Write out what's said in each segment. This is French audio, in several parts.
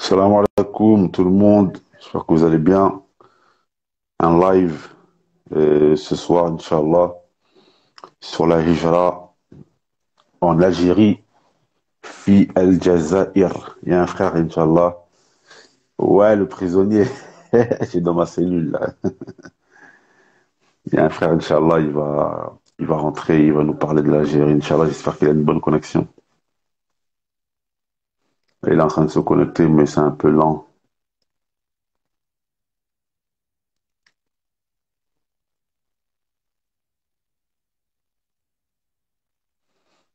Salam alaikum tout le monde, j'espère que vous allez bien. Un live ce soir, Inch'Allah, sur la Hijra en Algérie, fi El Jazair. Il y a un frère, Inch'Allah. Ouais, le prisonnier, c'est dans ma cellule là. Il y a un frère, Inch'Allah, il va rentrer, il va nous parler de l'Algérie, Inch'Allah. J'espère qu'il a une bonne connexion. Il est en train de se connecter, mais c'est un peu lent.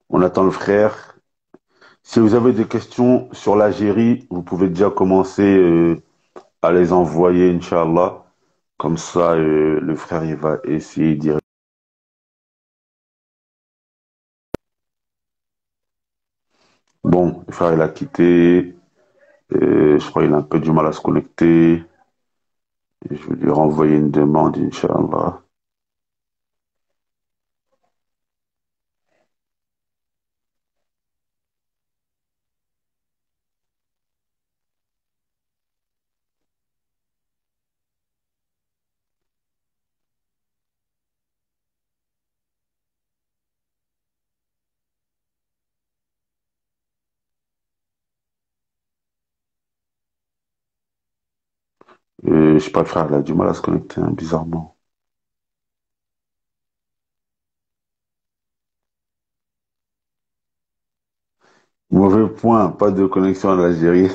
On attend le frère. Si vous avez des questions sur l'Algérie, vous pouvez déjà commencer à les envoyer, Inch'Allah. Comme ça, le frère, il va essayer d'y répondre. Bon, le frère, il a quitté. Je crois qu'il a un peu du mal à se connecter. Je vais lui renvoyer une demande, Inch'Allah. Je sais pas, le frère, il a du mal à se connecter, hein, bizarrement. Mauvais point, pas de connexion à l'Algérie.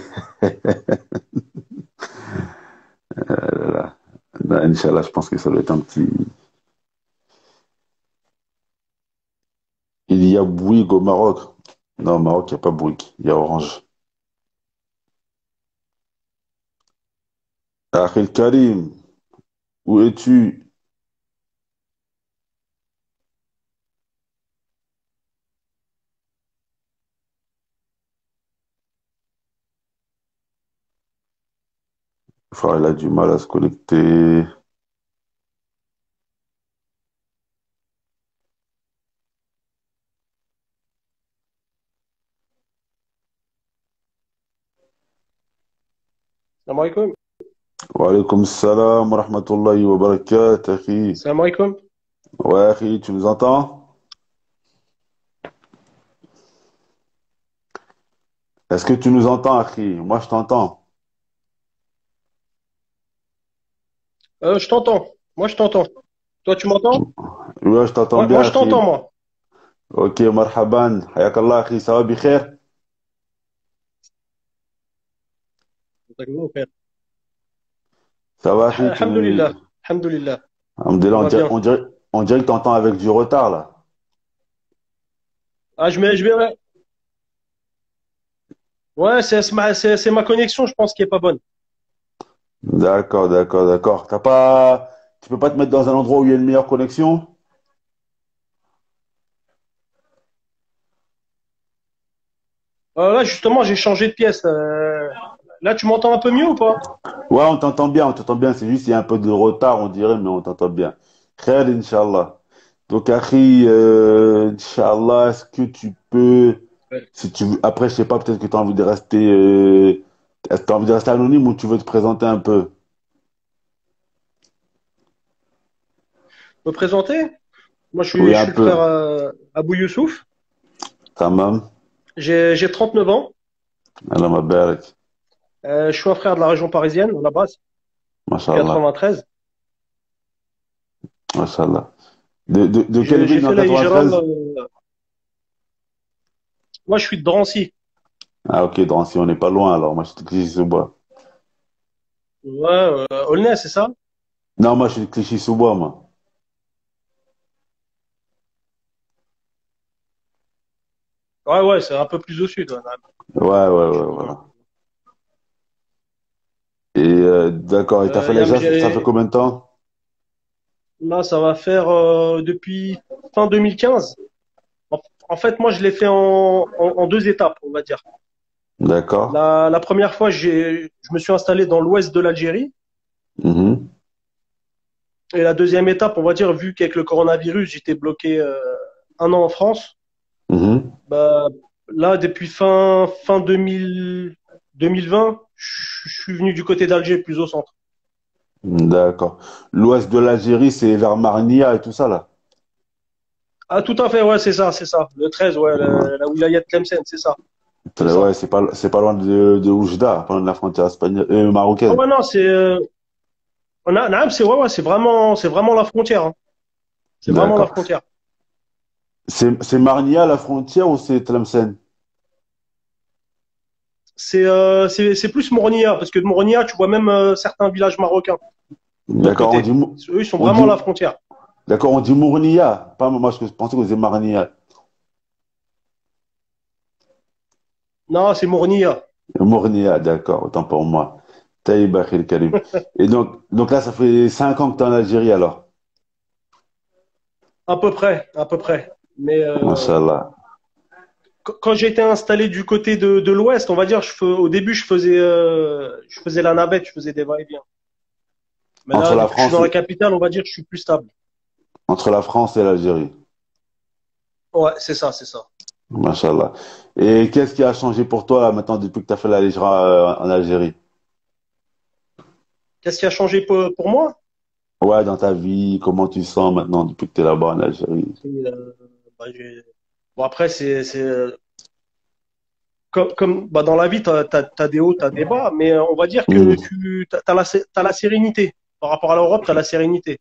Là. Là, Inch'Allah, je pense que ça doit être un petit... Il y a Bouygues au Maroc. Non, au Maroc, il n'y a pas Bouygues. Il y a Orange. Akhil Karim, où es-tu? Le frère, il a du mal à se connecter. Salam alaikum. Wa alaykoum salam wa rahmatullahi wa barakatuh, akhi. Salam alaikum. Ouais, akhi, tu nous entends? Est-ce que tu nous entends, akhi? Moi, je t'entends. Je t'entends. Moi, je t'entends. Toi, tu m'entends? Ouais, je t'entends Ouais, bien, moi, je akhi. t'entends, moi. Ok, marhaban. Hayakallah, akhi. Ça va, bikhair? D'accord, frère. Ça va, akhi? Alhamdulillah. Alhamdulillah. Alhamdulillah, Tout va bien. on dirait que t'entends avec du retard, là. Ah, ouais, ouais, c'est ma connexion, je pense, qui est pas bonne. D'accord, d'accord, d'accord. Tu peux pas te mettre dans un endroit où il y a une meilleure connexion? Là, justement, j'ai changé de pièce. Là, tu m'entends un peu mieux ou pas? Ouais, on t'entend bien, on t'entend bien. C'est juste, il y a un peu de retard, on dirait, mais on t'entend bien. Khair, Inch'Allah. Donc, Akhi, Inch'Allah, est-ce que tu peux, Ouais. si tu veux, après, je sais pas, peut-être que tu as envie de rester, est-ce que tu as envie de rester anonyme ou tu veux te présenter un peu? Me présenter? Moi, Oui, je un suis le frère peu. Abou Youssouf. Tamam. J'ai 39 ans. Allah mabarak. Je suis un frère de la région parisienne, à la base, du Mashallah. 93. Mashallah. De quelle J'ai ville dans fait la hijra. 93? Moi, je suis de Drancy. Ah, ok, donc si on n'est pas loin, alors. Moi, je suis de Clichy-sous-Bois. Ouais, Aulnay, c'est ça? Non, moi, je suis de Clichy-sous-Bois, moi. Ouais, ouais, c'est un peu plus au sud. Ouais. Ouais, ouais, ouais, Je- voilà. Et d'accord, et t'as fait l'Hajj, ça fait combien de temps? Là, ça va faire depuis fin 2015. En, en fait, moi, je l'ai fait en deux étapes, on va dire. D'accord. La première fois, je me suis installé dans l'ouest de l'Algérie. Mhm. Et la deuxième étape, on va dire, vu qu'avec le coronavirus, j'étais bloqué un an en France. Mhm. Bah, là, depuis fin 2020, je suis venu du côté d'Alger, plus au centre. D'accord. L'ouest de l'Algérie, c'est vers Marnia et tout ça, là. Ah, tout à fait, ouais, c'est ça. Le 13, ouais, la wilaya de Tlemcen, c'est Ouais, ça. c'est pas loin de Oujda, pas loin de la frontière espagnole, Ah marocaine. ouais, non, naam, c'est vraiment la frontière, hein. C'est vraiment la D'accord. frontière. C'est Marnia la frontière ou c'est Tlemcen? C'est plus Mornia, parce que de Mornia, tu vois même certains villages marocains de l'autre D'accord, côté. Eux, ils sont on vraiment dit, à la frontière. d'accord, on dit Mournia. Pas moi, je pensais que c'était Marnia. Non, c'est Mornia, Mournia, d'accord, autant pour moi. Taïb Akhil Karim. Et donc là, ça fait 5 ans que tu es en Algérie alors. à peu près, à peu près. Mais Masha'Allah. quand j'étais installé du côté de l'Ouest, on va dire, au début, je faisais la navette, je faisais des va-et-vient. Mais Entre là, la vu que je suis France, dans la capitale, on va dire, que je suis plus stable. entre la France et l'Algérie. Ouais, c'est ça, c'est ça. Masha'Allah. Et qu'est-ce qui a changé pour toi là, maintenant depuis que tu as fait la Hijra en Algérie? Qu'est-ce qui a changé pour moi? Ouais, dans ta vie, comment tu sens maintenant depuis que tu es là-bas en Algérie? Et, bah, bon, après, bah, dans la vie, t'as des hauts, t'as des bas, mais on va dire que Hmm. t'as la sérénité. Par rapport à l'Europe, t'as la sérénité.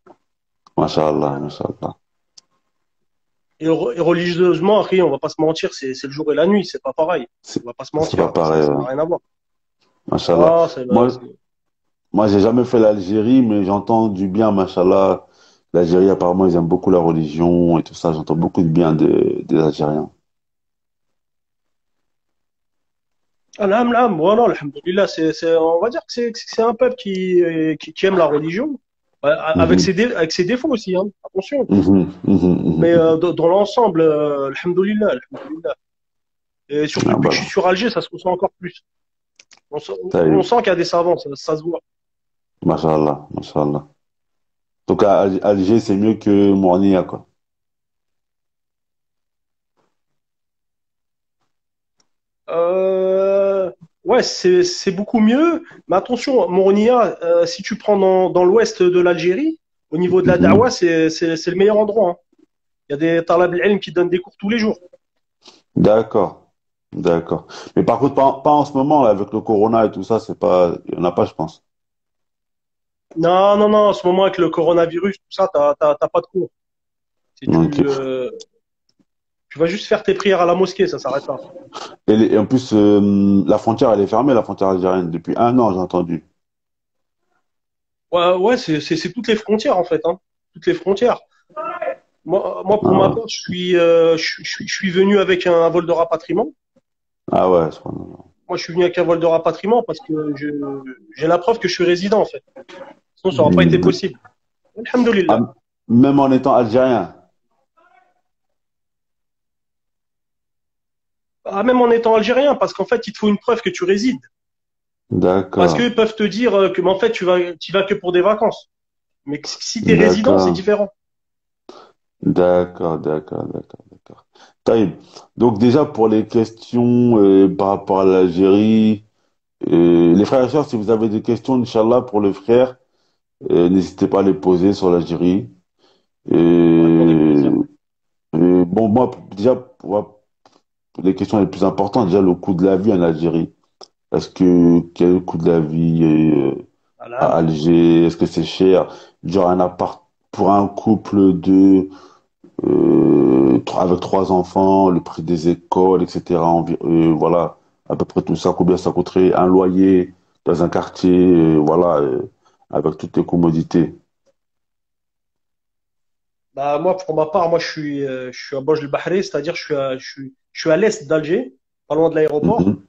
Masha'Allah, Masha'Allah. Et religieusement, après, on va pas se mentir, c'est le jour et la nuit, c'est pas pareil. C'est On va pas se c'est mentir, pas pareil. ça n'a rien à voir. Masha'Allah. Ah, Moi, j'ai jamais fait l'Algérie, mais j'entends du bien, Masha'Allah. L'Algérie, apparemment, ils aiment beaucoup la religion et tout ça. J'entends beaucoup de bien des Algériens. voilà, alhamdoulilah, on va dire que c'est un peuple qui aime la religion, Mhm. avec ses défauts aussi, hein, attention. Mhm. Mhm. Mais Mhm. dans l'ensemble, alhamdoulilah, alhamdoulilah. Et surtout Ah, depuis que je bah, suis sur Alger, ça se ressent encore plus. On taïb. sent qu'il y a des savants, ça se voit. Masha'Allah, Masha'Allah. Donc, Alger, c'est mieux que Mournia, quoi. Euh, ouais, c'est beaucoup mieux. Mais attention, Mornia, si tu prends dans l'ouest de l'Algérie, au niveau de la Mhm. Dawa, c'est le meilleur endroit, hein. Il y a des talab al-ilm qui donnent des cours tous les jours. D'accord, d'accord. Mais par contre, pas en ce moment, là, avec le corona et tout ça, c'est pas, il n'y en a pas, je pense. Non, non, non, en ce moment, avec le coronavirus, tout ça, t'as pas de cours. Si Ok. tu vas juste faire tes prières à la mosquée, ça s'arrête là. Et en plus, la frontière, elle est fermée, la frontière algérienne, depuis 1 an, j'ai entendu. Ouais, ouais, c'est toutes les frontières, en fait, hein. Toutes les frontières. Moi, pour Ah ma ouais. part, je suis venu avec un vol de rapatriement. Ah ouais, subhanallah. Moi, je suis venu avec un vol de rapatriement parce que j'ai la preuve que je suis résident, en fait. Sinon, ça n'aurait pas été Hmm. possible. Alhamdulillah. Ah, même en étant algérien. Ah, même en étant algérien, parce qu'en fait, il te faut une preuve que tu résides. Parce D'accord, qu'ils peuvent te dire que, mais en fait, tu vas que pour des vacances. Mais si tu es résident, c'est d'accord, différent. d'accord. Taïb. Donc déjà, pour les questions par rapport à l'Algérie, les frères et sœurs, si vous avez des questions, Inch'Allah, pour le frère, n'hésitez pas à les poser sur l'Algérie. D'accord, avec plaisir. Et, bon, moi, déjà, pour les questions les plus importantes, déjà, le coût de la vie en Algérie. Quel est le coût de la vie à Salam. Alger? Est-ce que c'est cher? Genre un appart pour un couple avec 3 enfants, le prix des écoles, etc. Voilà, à peu près tout ça, combien ça coûterait un loyer dans un quartier, voilà, avec toutes les commodités. Bah, moi, pour ma part, je suis à Boj el Bahri, c'est-à-dire je suis à l'est d'Alger, pas loin de l'aéroport. Mhm,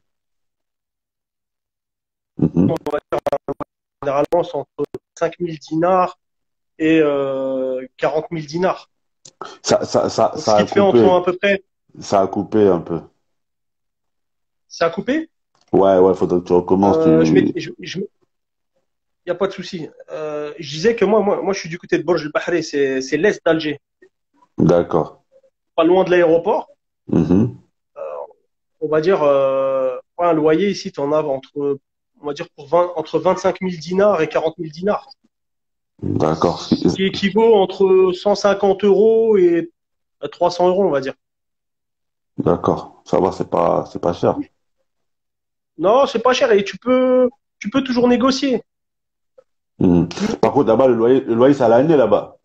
mhm. Généralement, c'est entre 5000 dinars et 40 000 dinars. Donc, ce Ça qui a te fait entre coupé, à peu près. ça a coupé un peu. Ça a coupé? Ouais, faudrait que tu recommences. Il n'y a pas de souci. Je disais que moi, je suis du côté de Borj el Bahri, c'est l'est d'Alger, D'accord. pas loin de l'aéroport. Mhm. On va dire, ouais, un loyer ici, tu en as entre on va dire pour 20, entre 25 000 dinars et 40 000 dinars, D'accord. ce qui équivaut entre 150 euros et 300 euros, on va dire. D'accord. Ça va, c'est pas cher. Non, c'est pas cher et tu peux toujours négocier. Mhm. Par contre, là-bas, le loyer, c'est à l'année là-bas.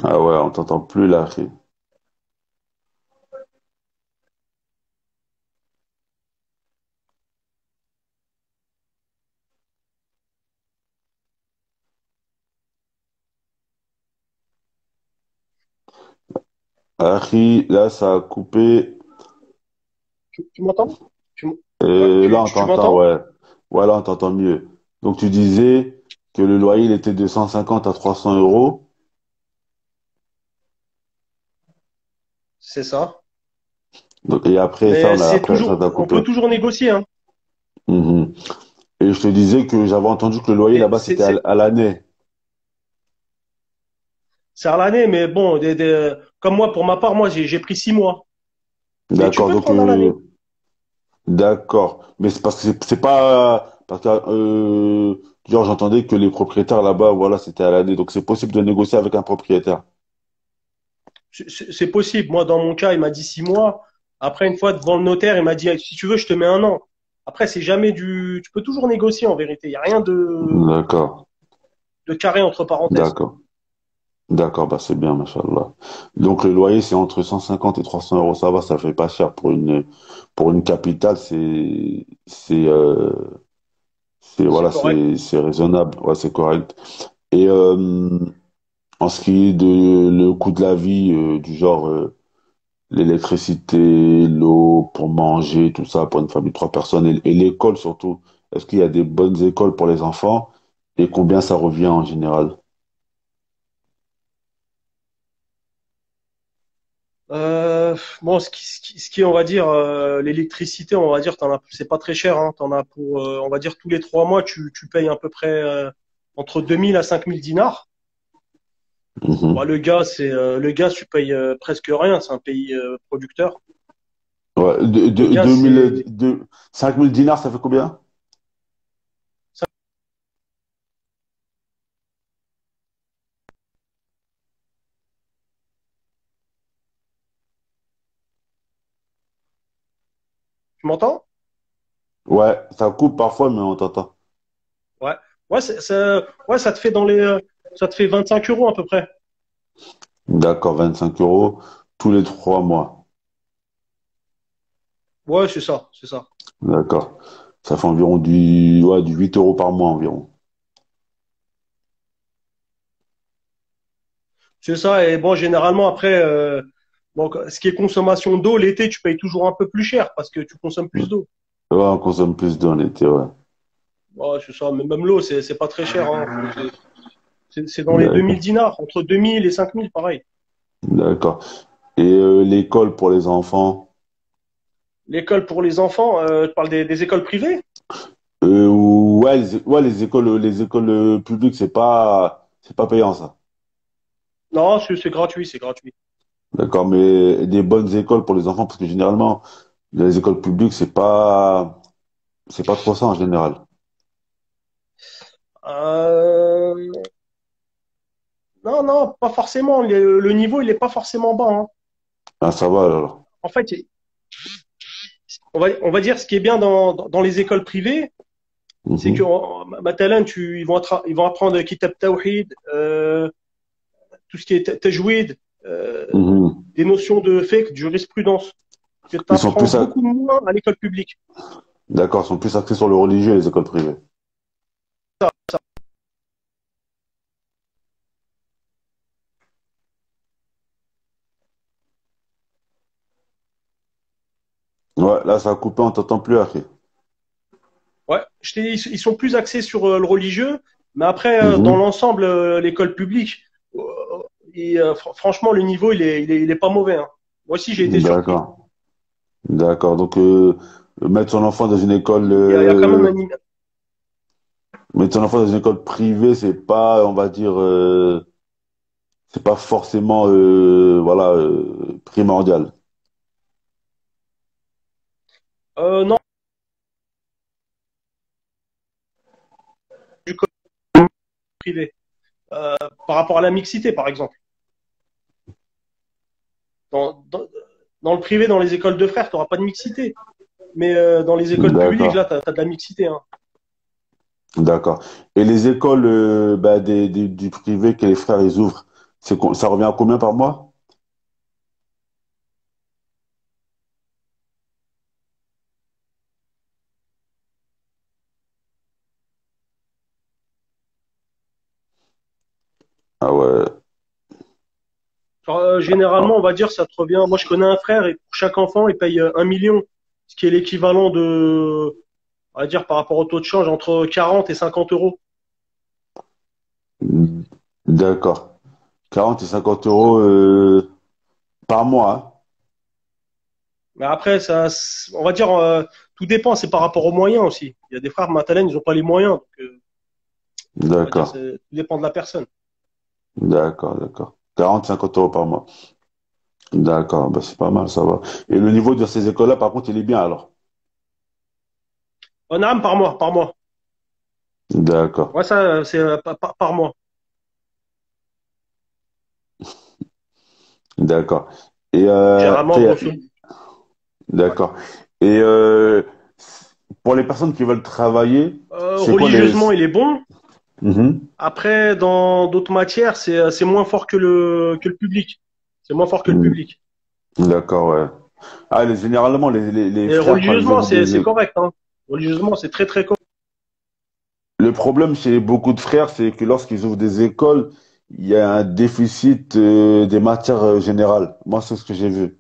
Ah ouais, on t'entend plus là, akhi. Akhi, là, ça a coupé. Tu m'entends? Tu, m- ouais, Et là, on tu t'entend, m'entends? ouais. Ouais, là, on t'entend mieux. Donc, tu disais que le loyer, il était de 150 à 300 euros. C'est ça. Donc, et après ça, Mais c'est après ça, toujours, t'a on peut coupé. toujours négocier, hein. Mhm. Et je te disais que j'avais entendu que le loyer Et là-bas, c'était à l'année. c'est à l'année, mais bon, comme moi, pour ma part, moi, j'ai pris 6 mois. Mais tu D'accord, peux donc, prendre à l'année. d'accord. Mais c'est parce que c'est pas, parce que, genre, j'entendais que les propriétaires là-bas, voilà, c'était à l'année. Donc, c'est possible de négocier avec un propriétaire. C'est possible. Moi, dans mon cas, il m'a dit 6 mois. Après, une fois devant le notaire, il m'a dit, si tu veux, je te mets un an. Après, c'est jamais du. Tu peux toujours négocier en vérité. Il n'y a rien D'accord, de carré entre parenthèses. d'accord. D'accord, bah c'est bien, machallah. Donc le loyer, c'est entre 150 et 300 euros, ça va, ça fait pas cher pour une capitale, C'est voilà, correct. c'est raisonnable, ouais, c'est correct. Et en ce qui est de le coût de la vie, du genre l'électricité, l'eau pour manger, tout ça, pour une famille de 3 personnes, et l'école surtout, est-ce qu'il y a des bonnes écoles pour les enfants et combien ça revient en général? Bon, ce qui, on va dire, l'électricité, on va dire, c'est pas très cher, hein. T'en as pour, on va dire, tous les 3 mois, tu payes à peu près entre 2000 à 5000 dinars. Bon, Mhm. le gaz, tu payes presque rien. C'est un pays producteur. Ouais, Le gaz, 5000 dinars, ça fait combien? ça, tu m'entends? Ouais, ça coupe parfois, mais on t'entend. Ouais. Ouais, ouais, ça te fait ça te fait 25 euros à peu près. D'accord, 25 euros tous les 3 mois. Ouais, c'est ça, c'est ça. D'accord. Ça fait environ du 8 euros par mois environ. C'est ça. Et bon, généralement, après, bon, ce qui est consommation d'eau, l'été, tu payes toujours un peu plus cher parce que tu consommes plus d'eau. Ouais, on consomme plus d'eau en été, ouais. Ouais, c'est ça. Mais même l'eau, c'est pas très cher, hein. C'est dans les 2000 D'accord. dinars, entre 2000 et 5000, pareil. D'accord. Et l'école pour les enfants? L'école pour les enfants, tu parles des écoles privées? Ouais, ouais, les écoles publiques, c'est pas payant ça. Non, c'est gratuit, c'est gratuit. D'accord, mais des bonnes écoles pour les enfants, parce que généralement, les écoles publiques, c'est pas trop ça en général. Euh, non, non, pas forcément. Le niveau, il est pas forcément bas, hein. Ah, ça va alors. En fait, on va dire ce qui est bien dans les écoles privées, c'est que, Mhm. maintenant, ils vont apprendre Kitab Tawhid, tout ce qui est tajwid, Mhm. des notions de fiqh, de jurisprudence, que tu Ils sont apprends plus, beaucoup moins à l'école publique. d'accord, ils sont plus axés sur le religieux, les écoles privées. Ouais, là, ça a coupé, on t'entend plus, après. Ouais, ils sont plus axés sur le religieux, mais après, dans Mhm. l'ensemble, l'école publique, euh, franchement, le niveau, il est pas mauvais, hein. Moi aussi, j'ai été surpris. D'accord. D'accord. Donc, mettre son enfant dans une école, Il y a quand même mettre son enfant dans une école privée, c'est pas, on va dire, c'est pas forcément voilà primordial. Non, du côté privé. Par rapport à la mixité, par exemple. Dans, dans, dans le privé, dans les écoles de frères, tu n'auras pas de mixité. Mais dans les écoles publiques, D'accord, là, tu as de la mixité. Hein. d'accord. Et les écoles bah, du privé que les frères ils ouvrent, ça revient à combien par mois? Ah ouais. Alors, généralement, on va dire, ça te revient. Moi, je connais un frère et pour chaque enfant, il paye 1 million, ce qui est l'équivalent de, on va dire, par rapport au taux de change, entre 40 et 50 euros. D'accord. 40 et 50 euros par mois. Hein. Mais après, ça, on va dire, tout dépend. C'est par rapport aux moyens aussi. Il y a des frères Matalen, ils n'ont pas les moyens. Donc, on va dire, D'accord, tout dépend de la personne. d'accord, d'accord. 40, 50 euros par mois. D'accord, bah c'est pas mal, ça va. Et le niveau de ces écoles-là, par contre, il est bien alors. En âme par mois, par mois. D'accord, Ouais, ça, c'est par mois. d'accord. Et Généralement, grosso. Ouais. d'accord. Et pour les personnes qui veulent travailler, c'est quoi les... Religieusement, il est bon. Mhm. Après, dans d'autres matières, c'est moins fort que le public. C'est moins fort que le Mm. public. D'accord, ouais. Ah, généralement, les Et frères, quand ils religieusement, ouvrent des c'est écoles... correct. Hein. Religieusement, c'est très, très correct. Le problème chez beaucoup de frères, c'est que lorsqu'ils ouvrent des écoles, il y a un déficit des matières générales. Moi, c'est ce que j'ai vu.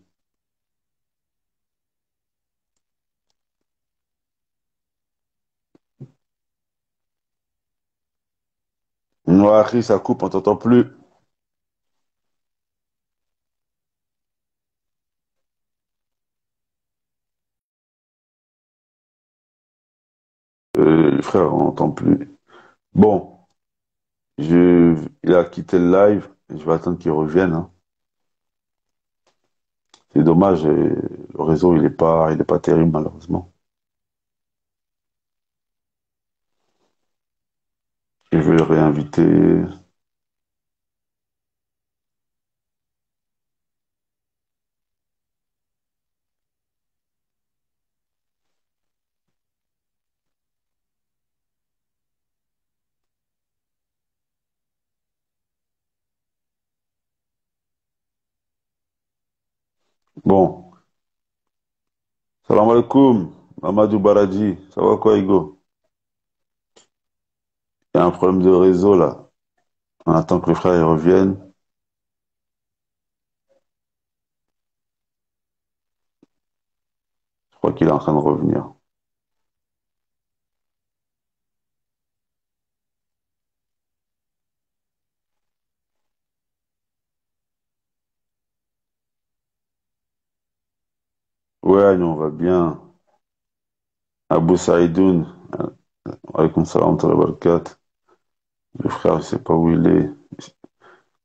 Ouais, Chris, ça coupe, on t'entend plus. Frère, on n'entend plus. Bon, il a quitté le live. Je vais attendre qu'il revienne. Hein. C'est dommage, le réseau, il est pas terrible, malheureusement. Je vais le réinviter. Bon, salam alaikum, Amadou Baradji. Ça va quoi, Hugo? Il y a un problème de réseau, là. On attend que le frère il revienne. Je crois qu'il est en train de revenir. Ouais, nous, on va bien. Abou Saïdoun. Alaykoum salam wa barakatuh. Le frère, je sais pas où il est.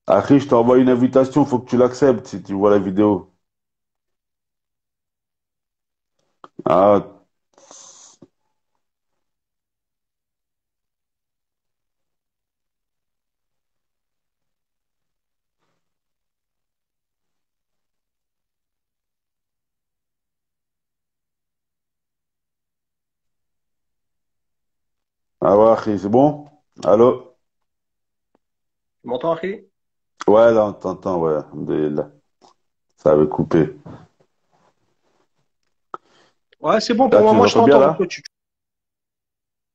Akhi, je t'envoie une invitation, faut que tu l'acceptes si tu vois la vidéo. Ah, ah ouais, Akhi, c'est bon? Allô? Tu m'entends, Akhi? Ouais, là, on t'entend, ouais. Alhamdoulilah. Ça avait coupé. Ouais, c'est bon pour Là, moi. tu nous Moi, je entends bien, t'entends. Toi, là?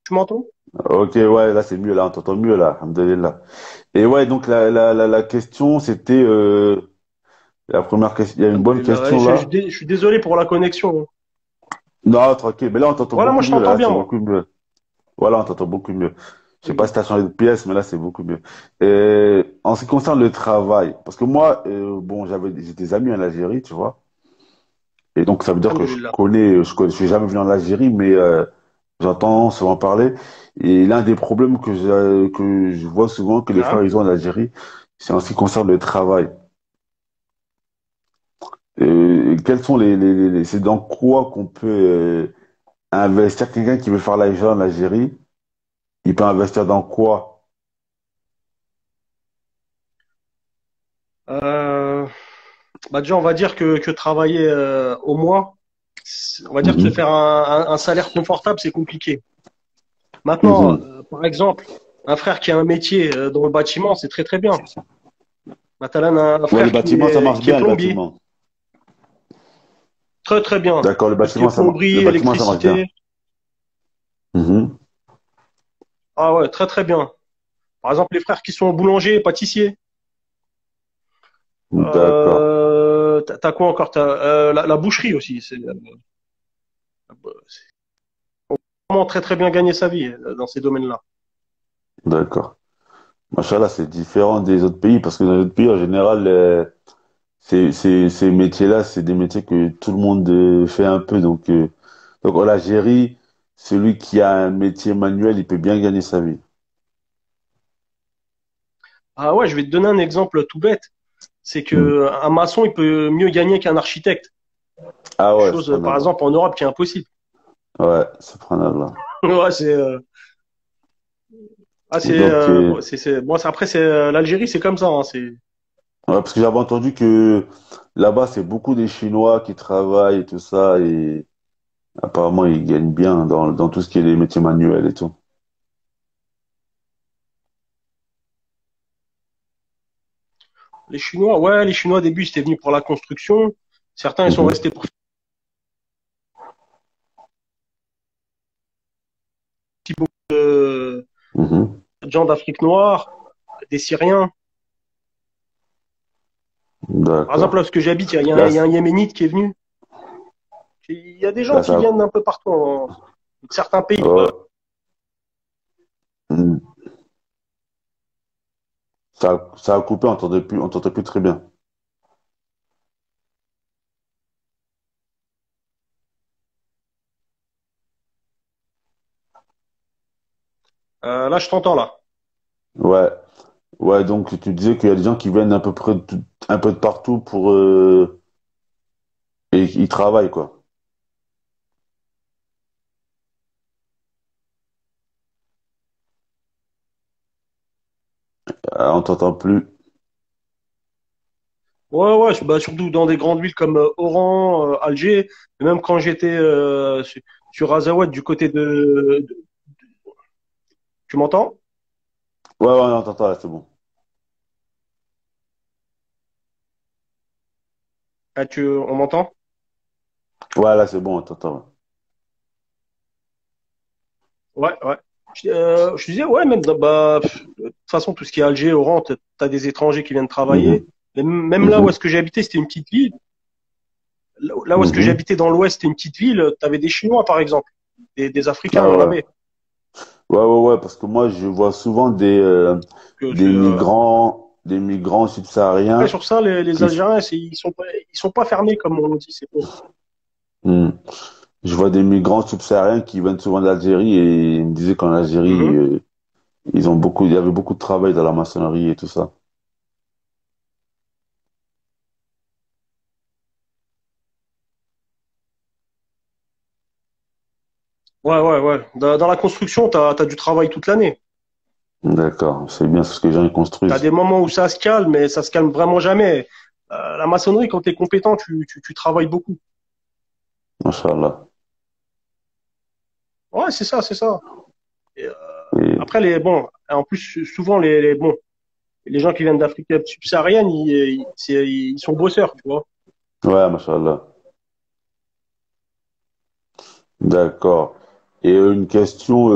tu m'entends? Ok, ouais, là, c'est mieux, là, on t'entend mieux, là. Alhamdoulilah. Et ouais, donc, la question, c'était, la première question, il y a une bonne Alhamdoulilah. Ouais, question, là. je suis désolé pour la connexion. Hein. Non, tranquille, mais là, on t'entend Voilà, moi, beaucoup je mieux, t'entends là, bien, c'est moi. beaucoup mieux. Voilà, on t'entend beaucoup mieux. Je sais pas si Oui. tu as changé de pièce, mais là, c'est beaucoup mieux. Et en ce qui concerne le travail, parce que moi, bon, j'ai des amis en Algérie, tu vois. Et donc, ça veut dire que Alhamdoulilah. je suis jamais venu en Algérie, mais j'entends souvent parler. Et l'un des problèmes que je vois souvent que les frères, Non. ils ont en Algérie, c'est en ce qui concerne le travail. Quels sont c'est dans quoi qu'on peut investir quelqu'un qui veut faire l'argent en Algérie? Il peut investir dans quoi? Euh, Bah déjà, on va dire que travailler au mois, on va dire que se Mhm. faire un salaire confortable, c'est compliqué. Maintenant, Mhm. par exemple, un frère qui a un métier dans le bâtiment, c'est très très bien. Bah, t'as là un Ouais, le frère bâtiment, ça marche qui est bien, le plombier, bâtiment. très très bien. D'accord, Tout ce qui est le plomberie, bâtiment, ça marche bien. électricité, Mhm. ah ouais, très très bien. Par exemple, les frères qui sont boulangers, pâtissiers. D'accord. T'as quoi encore? T'as la boucherie aussi. C'est vraiment très très bien gagner sa vie dans ces domaines-là. D'accord. Machallah, c'est différent des autres pays parce que dans les autres pays, en général, ces métiers-là, c'est des métiers que tout le monde fait un peu. Donc en Algérie, celui qui a un métier manuel, il peut bien gagner sa vie. Ah ouais, je vais te donner un exemple tout bête. C'est Hmm. que un maçon, il peut mieux gagner qu'un architecte. Ah ouais, Chose, par subhanallah. exemple, en Europe, qui est impossible. Ouais, subhanallah. Ouais, Donc, bon, après, l'Algérie, c'est comme ça, hein, ouais, parce que j'avais entendu que là-bas, c'est beaucoup des Chinois qui travaillent et tout ça, et apparemment, ils gagnent bien dans tout ce qui est les métiers manuels et tout. les Chinois, ouais, les Chinois, au début, ils étaient venus pour la construction. Certains, ils sont Mhm. restés pour beaucoup Mhm. de gens d'Afrique noire, des Syriens. Par exemple, D'accord. là, où ce que j'habite, Là, il y a un Yéménite qui est venu. Il y a des gens là, qui ça, viennent d'un peu partout, de certains pays. ouais. Hmm. Ça a coupé, on t'entendait plus très bien. Là, je t'entends, là. Ouais. Ouais, donc tu disais qu'il y a des gens qui viennent à peu près un peu de partout et ils travaillent, quoi. On t'entend plus. Ouais, ouais, bah, surtout dans des grandes villes comme Oran, Alger, et même quand j'étais sur Azawad, du côté tu m'entends? Ouais, ouais, on t'entend là, c'est bon. Ah, on m'entend? Ouais, là, c'est bon, on t'entend. Ouais, ouais. Je disais, ouais, même, de toute façon, tout ce qui est Alger, Oran, t'as des étrangers qui viennent Ouais. travailler. Mhm. Mais même là où Mhm. est-ce que j'ai habité, c'était une petite ville. Là où est-ce que Mhm. j'habitais dans l'ouest, c'était une petite ville, t'avais des Chinois, par exemple. Des Africains, Ah il y en ouais. avait. Ouais, ouais, ouais, parce que moi, je vois souvent Que c'est, des migrants Après, subsahariens sur ça, les qui, Algériens, ils sont pas fermés, comme on dit, c'est bon. Hmm. Je vois des migrants subsahariens qui viennent souvent d'Algérie et ils me disaient qu'en Algérie, Mhm. il y avait beaucoup de travail dans la maçonnerie et tout ça. Ouais, ouais, ouais. Dans la construction, t'as du travail toute l'année. D'accord, c'est bien ce que les gens ils T'as construisent. des moments où ça se calme, mais ça se calme vraiment jamais. La maçonnerie, quand t'es compétent, tu travailles beaucoup. Machallah. Ouais, c'est ça, c'est ça. Et, Et, après, en plus, souvent, les gens qui viennent d'Afrique subsaharienne, ils sont bosseurs, tu vois. ouais, machallah. D'accord. Et une question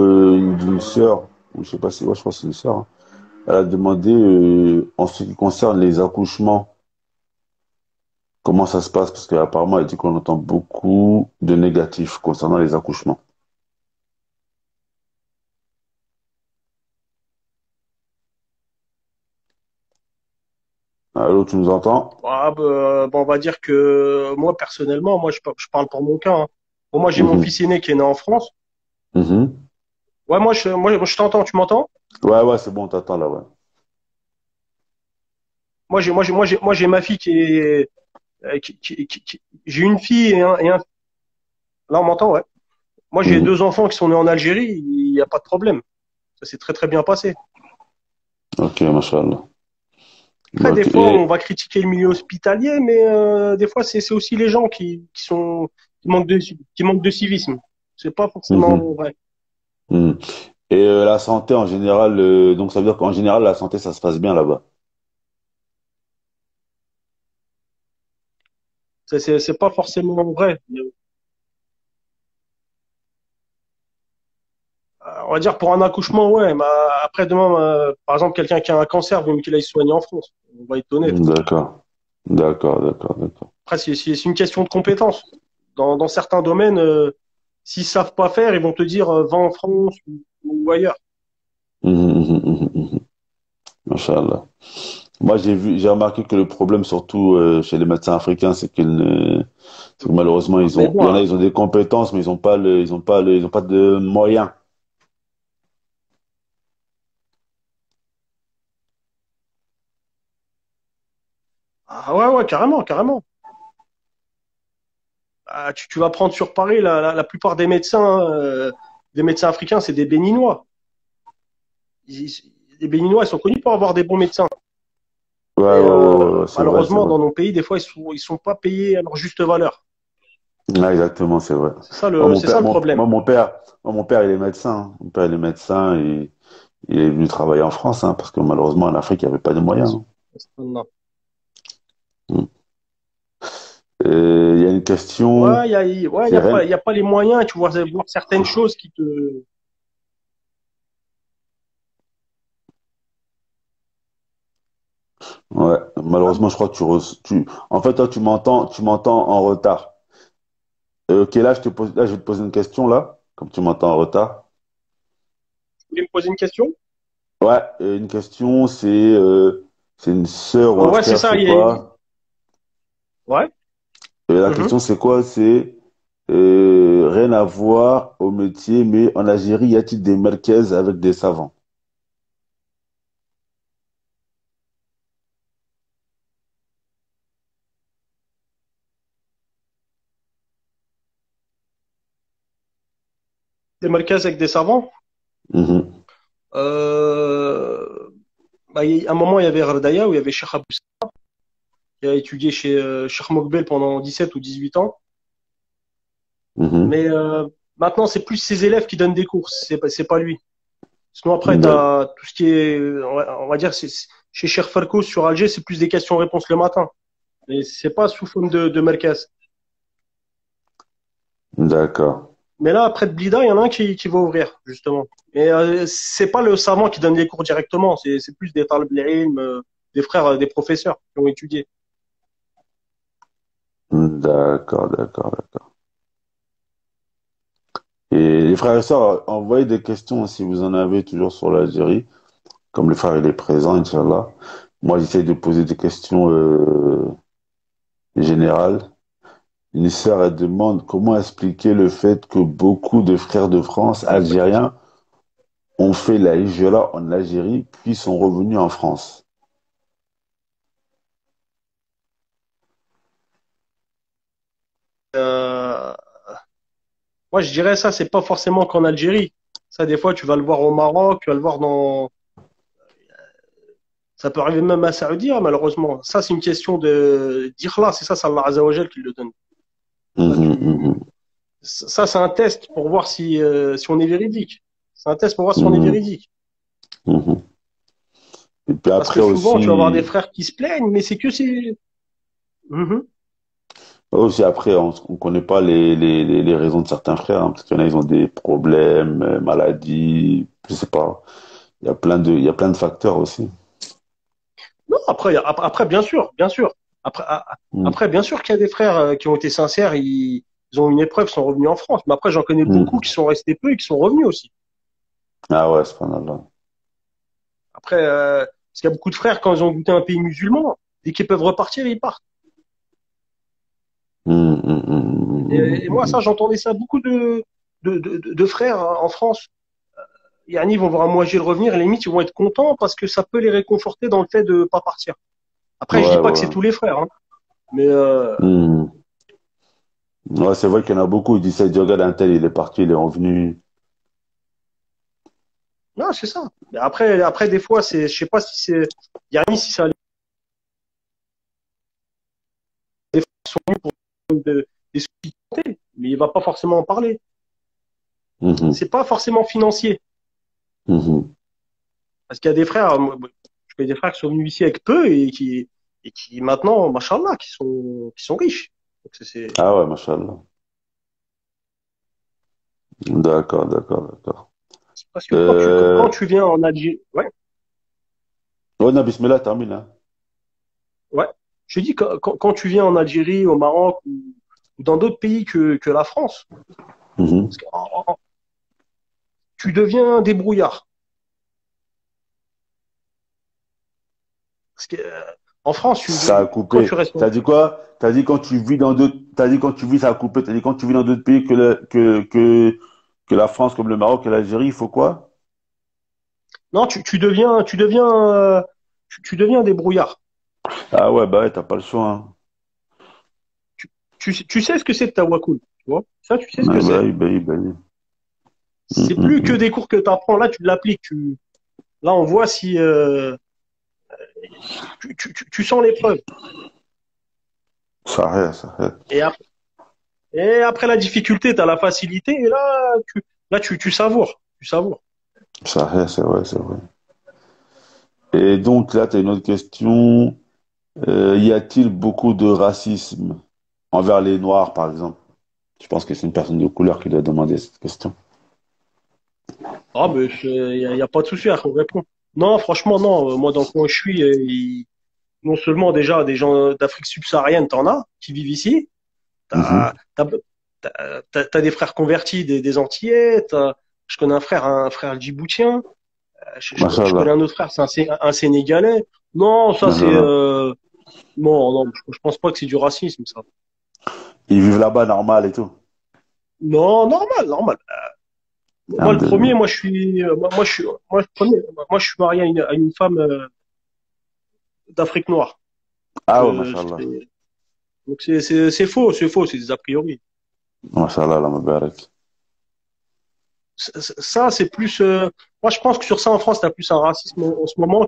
d'une sœur, ou je sais pas si, ouais, je pense que c'est une sœur, hein. Elle a demandé, en ce qui concerne les accouchements, comment ça se passe? Parce qu'apparemment, elle dit qu'on entend beaucoup de négatifs concernant les accouchements. Allô, tu nous entends? Ah, on va dire que moi, personnellement, je parle pour mon cas, hein. Bon, moi, j'ai mon Mhm. fils aîné qui est né en France. Mhm. Ouais, moi, je t'entends, tu m'entends? Ouais, ouais, c'est bon, on t'attend là, ouais. Moi, j'ai ma fille qui est, j'ai une fille et un, là, on m'entend, ouais. Moi, j'ai Mhm. 2 enfants qui sont nés en Algérie, il n'y a pas de problème. Ça s'est très, très bien passé. Ok, mashallah. Après, des Ok. fois, on va critiquer le milieu hospitalier, mais des fois, c'est aussi les gens qui manquent de civisme. C'est pas forcément Mhm. vrai. Mhm. Et la santé en général, donc ça veut dire qu'en général, la santé, ça se passe bien là-bas. C'est pas forcément vrai. On va dire pour un accouchement, ouais. Mais après, demain, par exemple, quelqu'un qui a un cancer, vaut mieux qu'il aille se soigner en France. On va être honnête. D'accord. D'accord, d'accord, d'accord. Après, c'est une question de compétence. Dans certains domaines, s'ils savent pas faire, ils vont te dire va en France ou ailleurs. Mhm, mhm, mhm, mhm. Mashallah. Moi, j'ai remarqué que le problème, surtout chez les médecins africains, c'est que malheureusement, Mais il bon, y en a, ils ont des compétences, mais ils ont pas de moyens. ah ouais, ouais, carrément, carrément. Ah, tu vas prendre sur Paris, la plupart des médecins africains, c'est des Béninois. Les Béninois, ils sont connus pour avoir des bons médecins. Ouais, Mais ouais, ouais, ouais, c'est vrai, c'est malheureusement, vrai. dans nos pays, des fois, ils sont pas payés à leur juste valeur. Ouais, exactement, c'est vrai. C'est ça le problème. Mon père, il est médecin. Hein. Mon père, il est médecin et il est venu travailler en France, hein, parce que malheureusement, en Afrique, il n'y avait pas de moyens. Hein. Non. Mm. Il y a une question, Ouais, ouais, c'est Rennes. y a pas les moyens, tu vois, voir certaines choses qui te. Ouais, Ouais, malheureusement, je crois que en fait, toi, tu m'entends en retard. Ok, là, je vais te poser une question, là, comme tu m'entends en retard. tu voulais me poser une question? Ouais, une question, c'est une sœur ou un Ouais, c'est frère, je ça. sais pas. Ouais. La Mhm. question, c'est quoi? C'est rien à voir au métier, mais en Algérie, y a-t-il des merkez avec des savants? Des Malkazes avec des savants. Mhm, Euh, à un moment, il y avait Rardaya où il y avait Cheikh Abou qui a étudié chez Cheikh Mokbel pendant 17 ou 18 ans. mhm. Mais maintenant, c'est plus ses élèves qui donnent des cours, c'est pas lui. Sinon, après, tu D'ac- as tout ce qui est, on va dire, chez Cheikh Farkous sur Alger, c'est plus des questions-réponses le matin. Mais c'est pas sous forme de Merkaz. D'accord. Mais là, après de Blida, il y en a un qui va ouvrir, justement. Et c'est pas le savant qui donne les cours directement, c'est plus des talib ilm, des frères, des professeurs qui ont étudié. D'accord, d'accord, d'accord. Et les frères et sœurs, envoyez des questions si vous en avez toujours sur l'Algérie. Comme le frère il est présent, Inch'Allah. Moi, j'essaie de poser des questions générales. Une sœur, elle demande comment expliquer le fait que beaucoup de frères de France algériens ont fait la hijra en Algérie, puis sont revenus en France. Euh, Moi, je dirais ça, c'est pas forcément qu'en Algérie. Ça, des fois, tu vas le voir au Maroc, tu vas le voir dans. Ça peut arriver même à Saoudia, hein, malheureusement. Ça, c'est une question de d'Ikhlas, c'est ça, c'est Allah Azza wa Jal qui le donne. Ça, Mhm, mhm, c'est un test pour voir si on est véridique. C'est un test pour voir si on est mhm, véridique. mhm. Et puis Parce que après souvent, tu vas avoir des aussi, frères qui se plaignent, mais c'est que c'est. Mhm. aussi après, on connaît pas les raisons de certains frères, hein, parce qu'il y en a, ils ont des problèmes, maladies, je sais pas. Il y a plein de facteurs aussi. Non, après, bien sûr, bien sûr. Après, Mhm, après bien sûr qu'il y a des frères qui ont été sincères, ils ont une épreuve, ils sont revenus en France. Mais après, j'en connais beaucoup mhm. qui sont restés peu et qui sont revenus aussi. Ah ouais, subhanallah. Après, parce qu'il y a beaucoup de frères, quand ils ont goûté un pays musulman, dès qu'ils peuvent repartir, ils partent. Mhm, mhm, mhm, Et mhm, moi, ça, mhm. j'entendais ça beaucoup de frères en France. Yani, ils vont voir un Mouadjil revenir, et limite, ils vont être contents parce que ça peut les réconforter dans le fait de pas partir. Après, je dis Ouais, pas que c'est ouais. tous les frères, hein, mais Hmm. Ouais, c'est vrai qu'il y en a beaucoup. Ils disent, ça, regarde, un tel, il est parti, il est revenu. non, c'est ça. Mais après, des fois, je sais pas si c'est, Yannis, si ça, des fois, ils sont venus pour des soucis de santé, mais il va pas forcément en parler. Mhm. C'est pas forcément financier. Mhm. Parce qu'il y a des frères, je connais des frères qui sont venus ici avec peu et qui maintenant, machallah, qui sont riches. Donc Ah ouais, machallah. D'accord, d'accord, d'accord. c'est parce que quand Euh... tu viens en Algérie, ouais, Ouais, non, bismillah, termine, hein. ouais. Je dis quand tu viens en Algérie, au Maroc ou dans d'autres pays que la France, Mhm. parce que, tu deviens débrouillard. Parce que, en France, Ça a quand tu coupé. restes, T'as dit quoi? T'as dit quand tu vis dans d'autres, t'as dit quand tu vis, ça a coupé. T'as dit quand tu vis dans d'autres pays que la France, comme le Maroc et l'Algérie, il faut quoi? non, tu deviens débrouillard. Ah ouais, bah ouais, t'as pas le choix, hein. Tu sais ce que c'est de tawakkul, tu vois? Ça, tu sais ce que Ouais, bah c'est. oui, bah oui, bah oui. C'est plus que des cours que tu apprends. Là, tu l'appliques. Là, on voit si tu sens l'épreuve. Ça Sahel. Et, et après la difficulté, tu as la facilité. Et là, tu savoures. Tu savoures. C'est vrai, c'est vrai. Et donc là, tu as une autre question. Y a-t-il beaucoup de racisme envers les Noirs, par exemple? Je pense que c'est une personne de couleur qui doit demander cette question. Ah, mais y a pas de souci à répondre. Non, franchement, non. Moi, dans le coin où je suis, non seulement déjà des gens d'Afrique subsaharienne, t'en as qui vivent ici. Mhm. T'as des frères convertis, des Antillais. Je connais un frère djiboutien. Je connais Machallah. un autre frère, c'est un Sénégalais. Non, ça c'est Machallah. non, non, je pense pas que c'est du racisme, ça. Ils vivent là-bas normal et tout. Non, normal, normal. Moi, le premier, Alhamdulillah. moi, je suis, moi, je suis, moi, le premier, moi, je suis marié à une femme d'Afrique noire. Ah ouais, Euh, machallah. donc c'est faux, c'est des a priori. Machallah, la Mubarak. Ça, c'est plus, moi, je pense que sur ça, en France, t'as plus un racisme en ce moment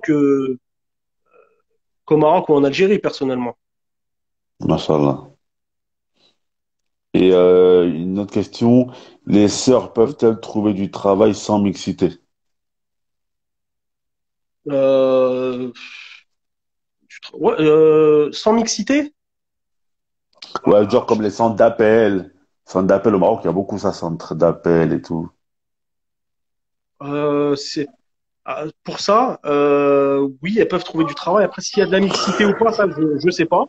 qu'au Maroc ou en Algérie, personnellement. Machallah. Et une autre question. Les sœurs peuvent-elles trouver du travail sans mixité? Euh, ouais, sans mixité. Ouais, genre comme les centres d'appel. Centres d'appel au Maroc, il y a beaucoup ça, centres d'appel et tout. C'est pour ça, oui, elles peuvent trouver du travail. Après, s'il y a de la mixité ou pas, ça, je sais pas.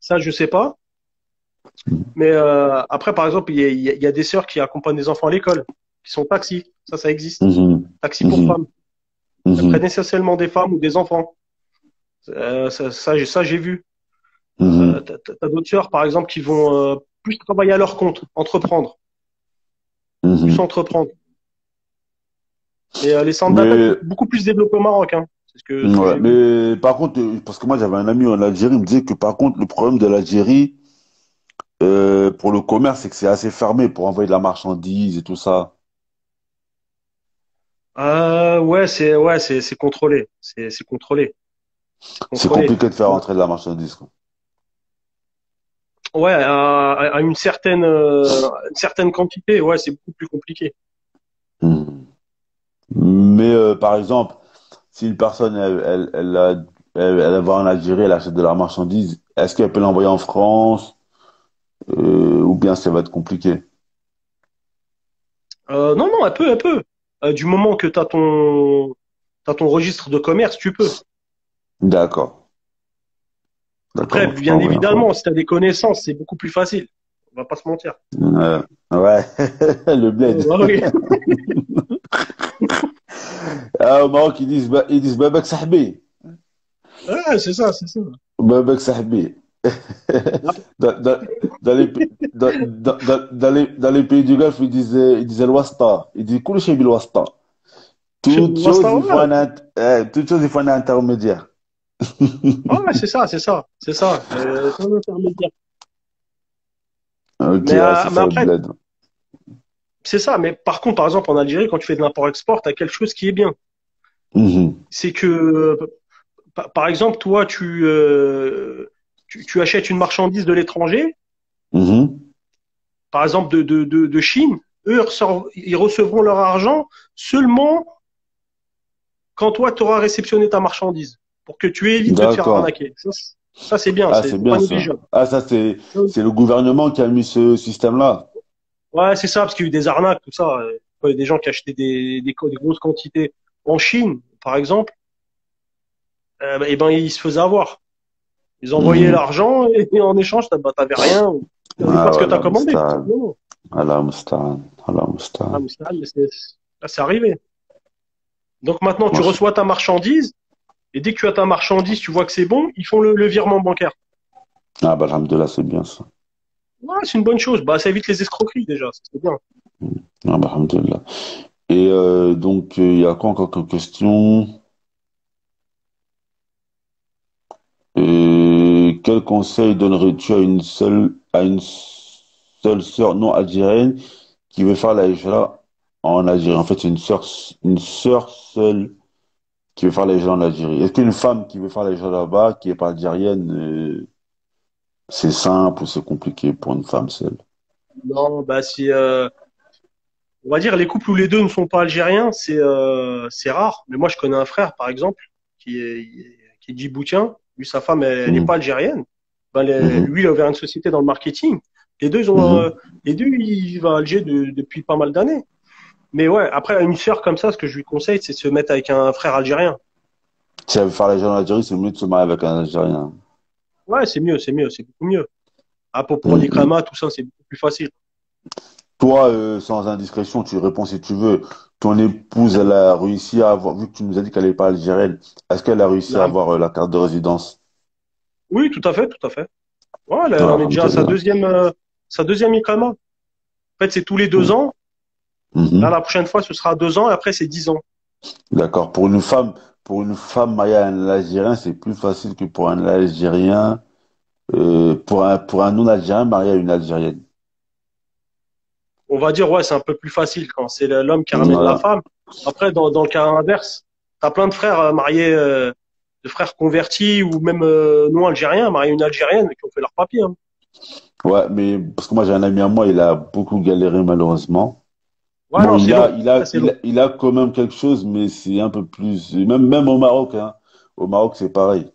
Ça, je sais pas. Mais après, par exemple, il y a des sœurs qui accompagnent des enfants à l'école, qui sont taxis. Ça existe. Mhm. Taxi pour Mhm. femmes. Elles prennent Mhm. essentiellement des femmes ou des enfants. Ça, j'ai vu. Mhm. T'as d'autres sœurs, par exemple, qui vont plus travailler à leur compte, entreprendre, plus Mhm. entreprendre. Et les centres d'appel sont Mais, beaucoup plus développés au Maroc, hein. C'est ce que ouais, j'ai vu. mais par contre, parce que moi j'avais un ami en Algérie, il me disait que par contre, le problème de l'Algérie, pour le commerce, c'est que c'est assez fermé pour envoyer de la marchandise et tout ça. C'est contrôlé. C'est contrôlé. C'est C'est contrôlé. compliqué de faire rentrer de la marchandise, quoi. Ouais, à une certaine quantité, ouais, c'est beaucoup plus compliqué. Mhm. Mais par exemple, si une personne, elle va en Algérie, elle achète de la marchandise, est-ce qu'elle peut l'envoyer en France, ou bien ça va être compliqué? Non, non, elle peut. Du moment que t'as ton registre de commerce, tu peux. D'accord. D'accord, Après, donc tu peux bien envoyer en évidemment, France. si t'as des connaissances, c'est beaucoup plus facile. On va pas se mentir. Ouais, le bled. Bah oui. Ah, au Maroc, ils disent Babak Sahbi. Ouais, c'est ça, c'est ça. Babak Sahbi. Dans, dans, dans les pays du Golfe, ils disaient l'Ouasta. Ils disent Koul Bil Wasta. Chez le Wasta, ouais. Toute chose, il faut un intermédiaire. Ouais, c'est ça, c'est ça, c'est ça. C'est un intermédiaire. Ok, Mais, ouais, c'est mais ça le après, bled. c'est ça. Mais par contre, par exemple, en Algérie, quand tu fais de l'import-export, tu as quelque chose qui est bien. Mhm. C'est que, par exemple, toi, tu achètes une marchandise de l'étranger, Mhm. par exemple de Chine. Eux, ils recevront leur argent seulement quand toi, tu auras réceptionné ta marchandise, pour que tu évites de te faire D'accord. arnaquer. Ça c'est bien, Ah, c'est c'est pas bien ça. négligeable. Ah, ça, c'est le gouvernement qui a mis ce système-là. Ouais, c'est ça, parce qu'il y a eu des arnaques, tout ça. Il y a des gens qui achetaient des grosses quantités en Chine, par exemple, et ben ils se faisaient avoir. Ils envoyaient Mhm. l'argent et en échange, t'avais rien. T'avais pas Ah, ce que t'as voilà, commandé, tout Moustan. simplement. Allah Moustan. Allah Ah, Moustan. mais là, c'est arrivé. Donc maintenant, tu Moche. reçois ta marchandise, et dès que tu as ta marchandise, tu vois que c'est bon, ils font le virement bancaire. Ah, bah, alhamdoulilah, c'est bien ça. Ouais, c'est une bonne chose. Bah, ça évite les escroqueries déjà, c'est bien. Mhm. Ah, bah, alhamdoulilah. Et donc, il y a quoi encore comme question? Quel conseil donnerais-tu à une seule sœur non algérienne qui veut faire la hijra en Algérie? En fait, c'est une sœur seule qui veut faire la hijra en Algérie. Est-ce qu'une femme qui veut faire la hijra là-bas, qui est pas algérienne, c'est simple ou c'est compliqué pour une femme seule? Non, bah si on va dire les couples où les deux ne sont pas algériens, c'est rare. Mais moi, je connais un frère, par exemple, qui est djiboutien. Lui, sa femme, elle n'est pas Mhm, algérienne. Ben, mhm, lui, il a ouvert une société dans le marketing. Les deux, mhm. les deux, ils vivent à Alger depuis pas mal d'années. Mais ouais, après, une sœur comme ça, ce que je lui conseille, c'est de se mettre avec un frère algérien. Si elle veut faire la hijra en Algérie, c'est mieux de se marier avec un Algérien. Ouais, c'est mieux, c'est beaucoup mieux. Ah, pour Mhm. l'Iqama, tout ça, c'est beaucoup plus facile. Toi, sans indiscrétion, tu réponds si tu veux. Ton épouse, elle a réussi à avoir, vu que tu nous as dit qu'elle n'est pas algérienne, est-ce qu'elle a réussi à Naam. avoir la carte de résidence? Oui, tout à fait, tout à fait. Ouais, elle Ah, en est déjà à alhamdoulilah. sa deuxième Iqama. En fait, c'est tous les deux Mhm. ans. Là, Mhm. la prochaine fois, ce sera 2 ans et après, c'est 10 ans. D'accord. Pour une femme mariée à un Algérien, c'est plus facile que pour un Algérien, pour un non-Algérien marié à une Algérienne. On va dire, ouais, c'est un peu plus facile quand c'est l'homme qui ramène la Voilà. femme. Après, dans le cas inverse, t'as plein de frères mariés, de frères convertis ou même non algériens, mariés à une Algérienne qui ont fait leur papier. Hein. Ouais, mais parce que moi j'ai un ami à moi, il a beaucoup galéré malheureusement. Ouais, Bon, non, c'est long. Ça, c'est long. il a quand même quelque chose, mais c'est un peu plus. Même au Maroc, hein. Au Maroc, c'est pareil.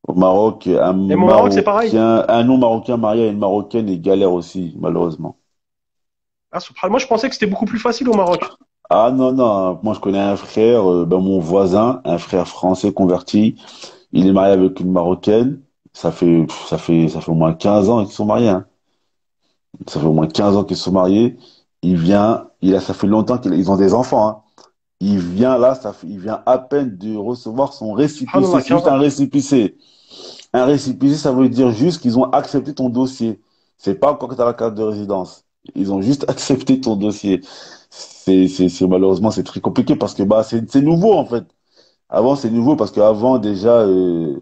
Au Maroc, Et mon Maroc, c'est pareil. Un non-marocain marié à une Marocaine, il galère aussi, malheureusement. Ah, moi, je pensais que c'était beaucoup plus facile au Maroc. Ah non, non, moi je connais un frère, ben, mon voisin, un frère français converti. Il est marié avec une Marocaine. Ça fait au moins 15 ans qu'ils sont mariés, hein. Ça fait au moins 15 ans qu'ils sont mariés. Ça fait longtemps qu'ils ont des enfants, hein. Il vient là, il vient à peine de recevoir son récépissé. Subhanallah, C'est juste 15 un ans. récépissé. Un récépissé, ça veut dire juste qu'ils ont accepté ton dossier. C'est pas encore que tu as la carte de résidence. Ils ont juste accepté ton dossier. Malheureusement, c'est très compliqué parce que bah, c'est nouveau en fait. Avant, c'est nouveau parce qu'avant, déjà, une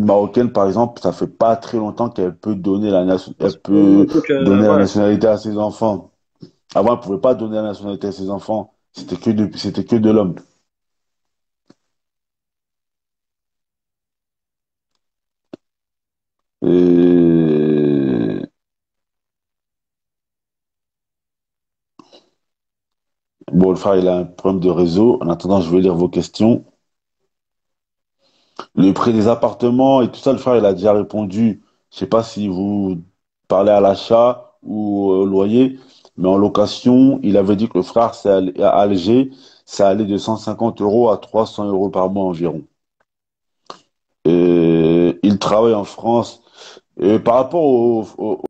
Marocaine, par exemple, ça fait pas très longtemps qu'elle peut elle peut Donc, donner la ouais. nationalité à ses enfants. Avant, elle pouvait pas donner la nationalité à ses enfants. C'était que de l'homme. Et... Bon, le frère, il a un problème de réseau. En attendant, je vais lire vos questions. Le prix des appartements et tout ça, le frère, il a déjà répondu. Je sais pas si vous parlez à l'achat ou au loyer, mais en location, il avait dit que le frère, à Alger, ça allait de 150 euros à 300 euros par mois environ. Et il travaille en France. Et par rapport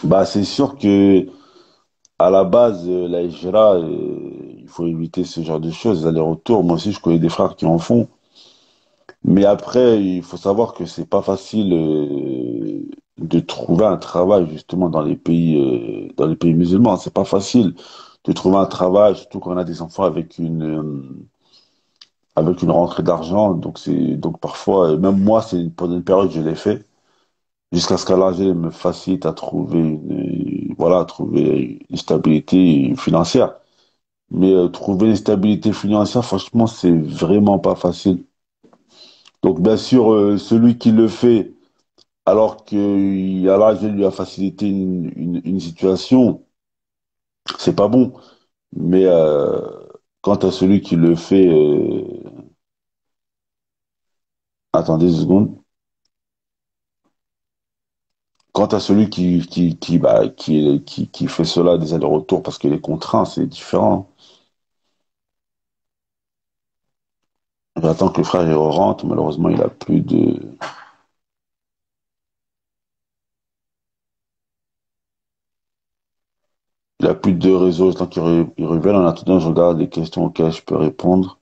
bah, c'est sûr que à la base, la hijra, il faut éviter ce genre de choses, les allers-retours. Moi aussi, je connais des frères qui en font. Mais après, il faut savoir que c'est pas facile de trouver un travail justement dans les pays musulmans. C'est pas facile. de trouver un travail, surtout quand on a des enfants avec une rentrée d'argent. Donc parfois, même moi, pendant une période, je l'ai fait. Jusqu'à ce qu'à l'âge, elle me facilite à trouver voilà, à trouver une stabilité financière. Mais trouver une stabilité financière, franchement, c'est vraiment pas facile. Donc, bien sûr, celui qui le fait alors que Allah lui a facilité une situation, c'est pas bon. Mais quant à celui qui le fait, attendez 2 secondes. Quant à celui qui fait cela des allers-retours parce qu'il est contraint, c'est différent. J'attends que le frère il rentre. Malheureusement, il a plus de réseau. Tant qu'il revienne, en attendant, je regarde les questions auxquelles je peux répondre.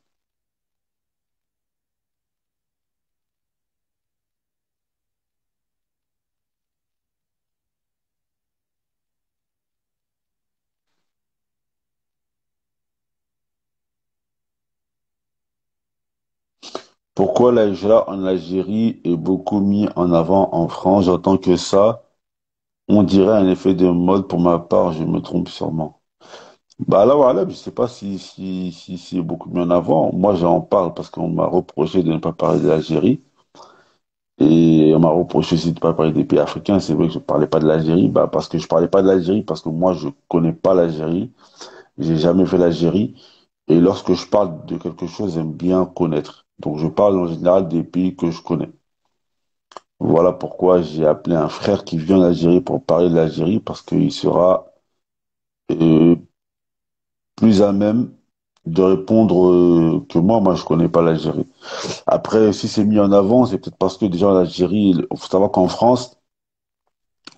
Pourquoi la hijra en Algérie est beaucoup mis en avant en France? J'entends que ça, on dirait un effet de mode. Pour ma part, je me trompe sûrement. Bah là, voilà, je sais pas si c'est beaucoup mis en avant. Moi, j'en parle parce qu'on m'a reproché de ne pas parler de l'Algérie. Et on m'a reproché aussi de ne pas parler des pays africains. C'est vrai que je parlais pas de l'Algérie, bah, parce que je parlais pas de l'Algérie, parce que moi, je connais pas l'Algérie. J'ai jamais fait l'Algérie. Et lorsque je parle de quelque chose, j'aime bien connaître. Donc, je parle en général des pays que je connais. Voilà pourquoi j'ai appelé un frère qui vient d'Algérie pour parler de l'Algérie, parce qu'il sera euh, plus à même de répondre que moi. Moi, je connais pas l'Algérie. Après, si c'est mis en avant, c'est peut-être parce que déjà en Algérie, il faut savoir qu'en France,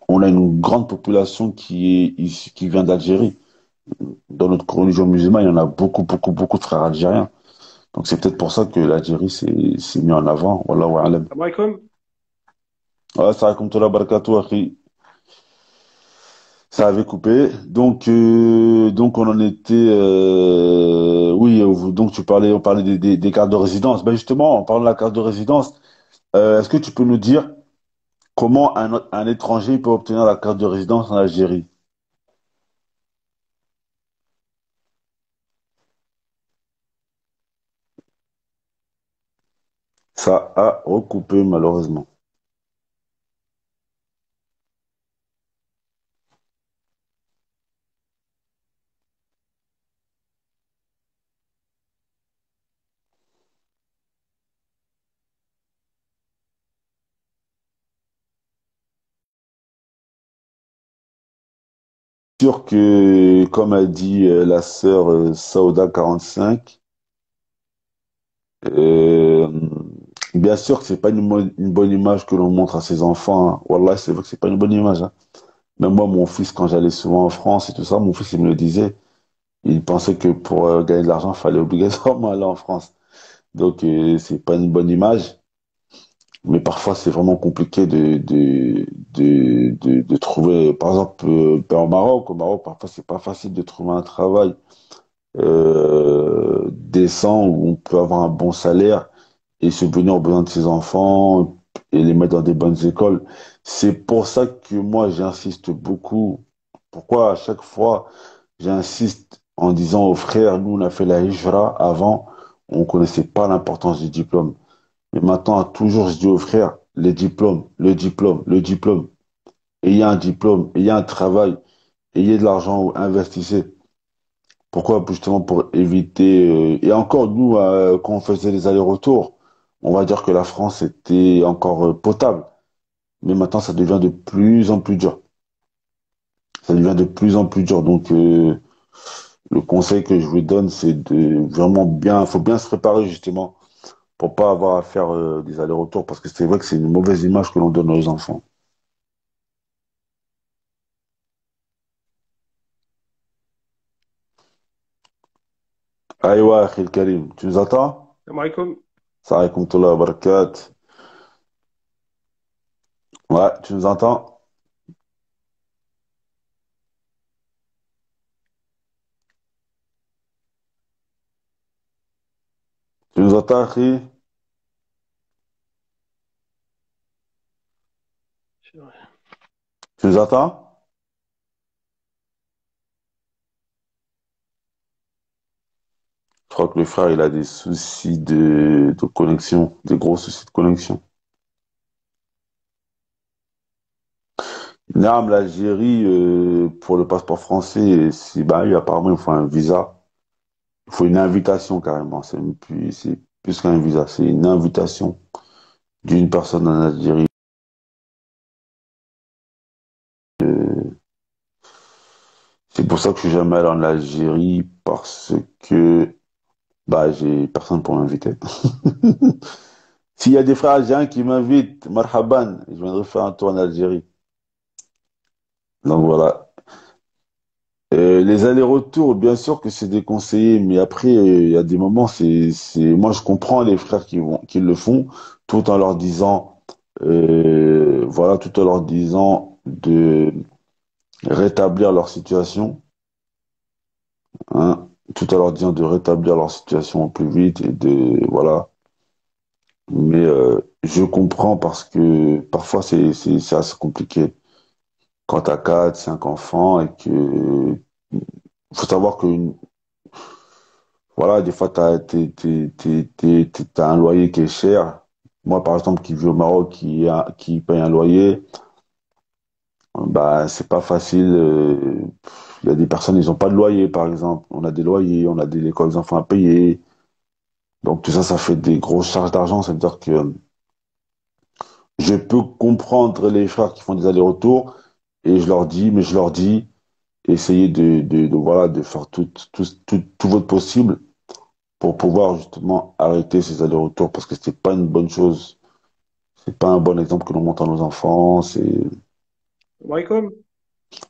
on a une grande population qui vient d'Algérie. Dans notre religion musulmane, il y en a beaucoup, beaucoup, beaucoup de frères algériens. Donc c'est peut-être pour ça que l'Algérie s'est mis en avant. Wallahu a'lam. Salam alaikum. Ouais, ça raconte la barakatou, akhi. Ça avait coupé. Donc on en était. Oui, donc on parlait des cartes de résidence. Ben justement, en parlant de la carte de résidence, est-ce que tu peux nous dire comment un étranger peut obtenir la carte de résidence en Algérie? Ça a recoupé malheureusement. Sûr que, comme a dit la sœur Saouda 45, euh, bien sûr que c'est pas une bonne image que l'on montre à ses enfants, hein. Wallah, c'est vrai que c'est pas une bonne image, hein. Même moi, mon fils, quand j'allais souvent en France et tout ça, mon fils, il me le disait. Il pensait que pour gagner de l'argent, il fallait obligatoirement aller en France. Donc, c'est pas une bonne image. Mais parfois, c'est vraiment compliqué de trouver. Par exemple, ben, au Maroc, parfois, c'est pas facile de trouver un travail décent où on peut avoir un bon salaire et subvenir aux besoins de ses enfants et les mettre dans des bonnes écoles. C'est pour ça que moi, j'insiste beaucoup. Pourquoi à chaque fois, j'insiste en disant aux frères, nous, on a fait la hijra avant, on connaissait pas l'importance du diplôme. Mais maintenant, toujours, je dis aux frères, les diplômes, le diplôme, le diplôme. Ayez un diplôme, ayez un travail, ayez de l'argent, investissez. Pourquoi? Justement pour éviter. Et encore, nous, quand on faisait les allers-retours, on va dire que la France était encore potable. Mais maintenant, ça devient de plus en plus dur. Ça devient de plus en plus dur. Donc, le conseil que je vous donne, c'est de vraiment bien, faut bien se préparer justement pour pas avoir à faire des allers-retours parce que c'est vrai que c'est une mauvaise image que l'on donne aux enfants. Aïwa, Akhil Karim, tu nous entends? Salam alaikum. Salam alaikum wa barakatuh. Ouais, tu nous entends? Tu nous entends, Akhi? Tu nous entends? Je crois que le frère, il a des soucis de connexion, des gros soucis de connexion. Naam, l'Algérie, pour le passeport français, bah, oui, apparemment, il faut un visa. Il faut une invitation carrément. C'est plus qu'un visa, c'est une invitation d'une personne en Algérie. C'est pour ça que je suis jamais allé en Algérie parce que bah, j'ai personne pour m'inviter. S'il y a des frères algériens qui m'invitent, marhaban, je viendrai faire un tour en Algérie. Donc voilà. Les allers-retours, bien sûr que c'est déconseillé, mais après, il y a des moments, moi je comprends les frères qui le font, tout en leur disant, voilà, tout en leur disant de rétablir leur situation, hein, tout en leur disant de rétablir leur situation au plus vite et voilà. Mais je comprends parce que parfois c'est assez compliqué quand t'as 4, 5 enfants et que faut savoir que voilà, des fois t'as un loyer qui est cher. Moi, par exemple, qui vis au Maroc, qui paye un loyer, bah c'est pas facile. Il y a des personnes, ils ont pas de loyer, par exemple. On a des loyers, on a des écoles des enfants à payer. Donc tout ça, ça fait des grosses charges d'argent. Ça veut dire que je peux comprendre les frères qui font des allers-retours et je leur dis, essayez voilà, de faire tout votre possible pour pouvoir justement arrêter ces allers-retours parce que c'est pas une bonne chose. C'est pas un bon exemple que l'on montre à nos enfants. Walaikum.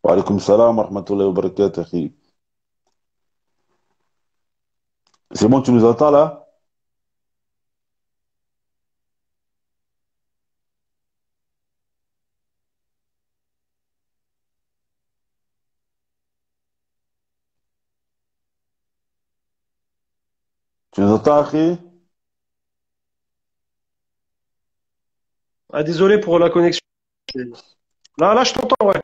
Wa alaykoum salam wa rahmatullahi wa barakatuh, akhi. C'est bon, tu nous entends là? Tu nous entends, akhi? Ah, désolé pour la connexion. Là, je t'entends, ouais.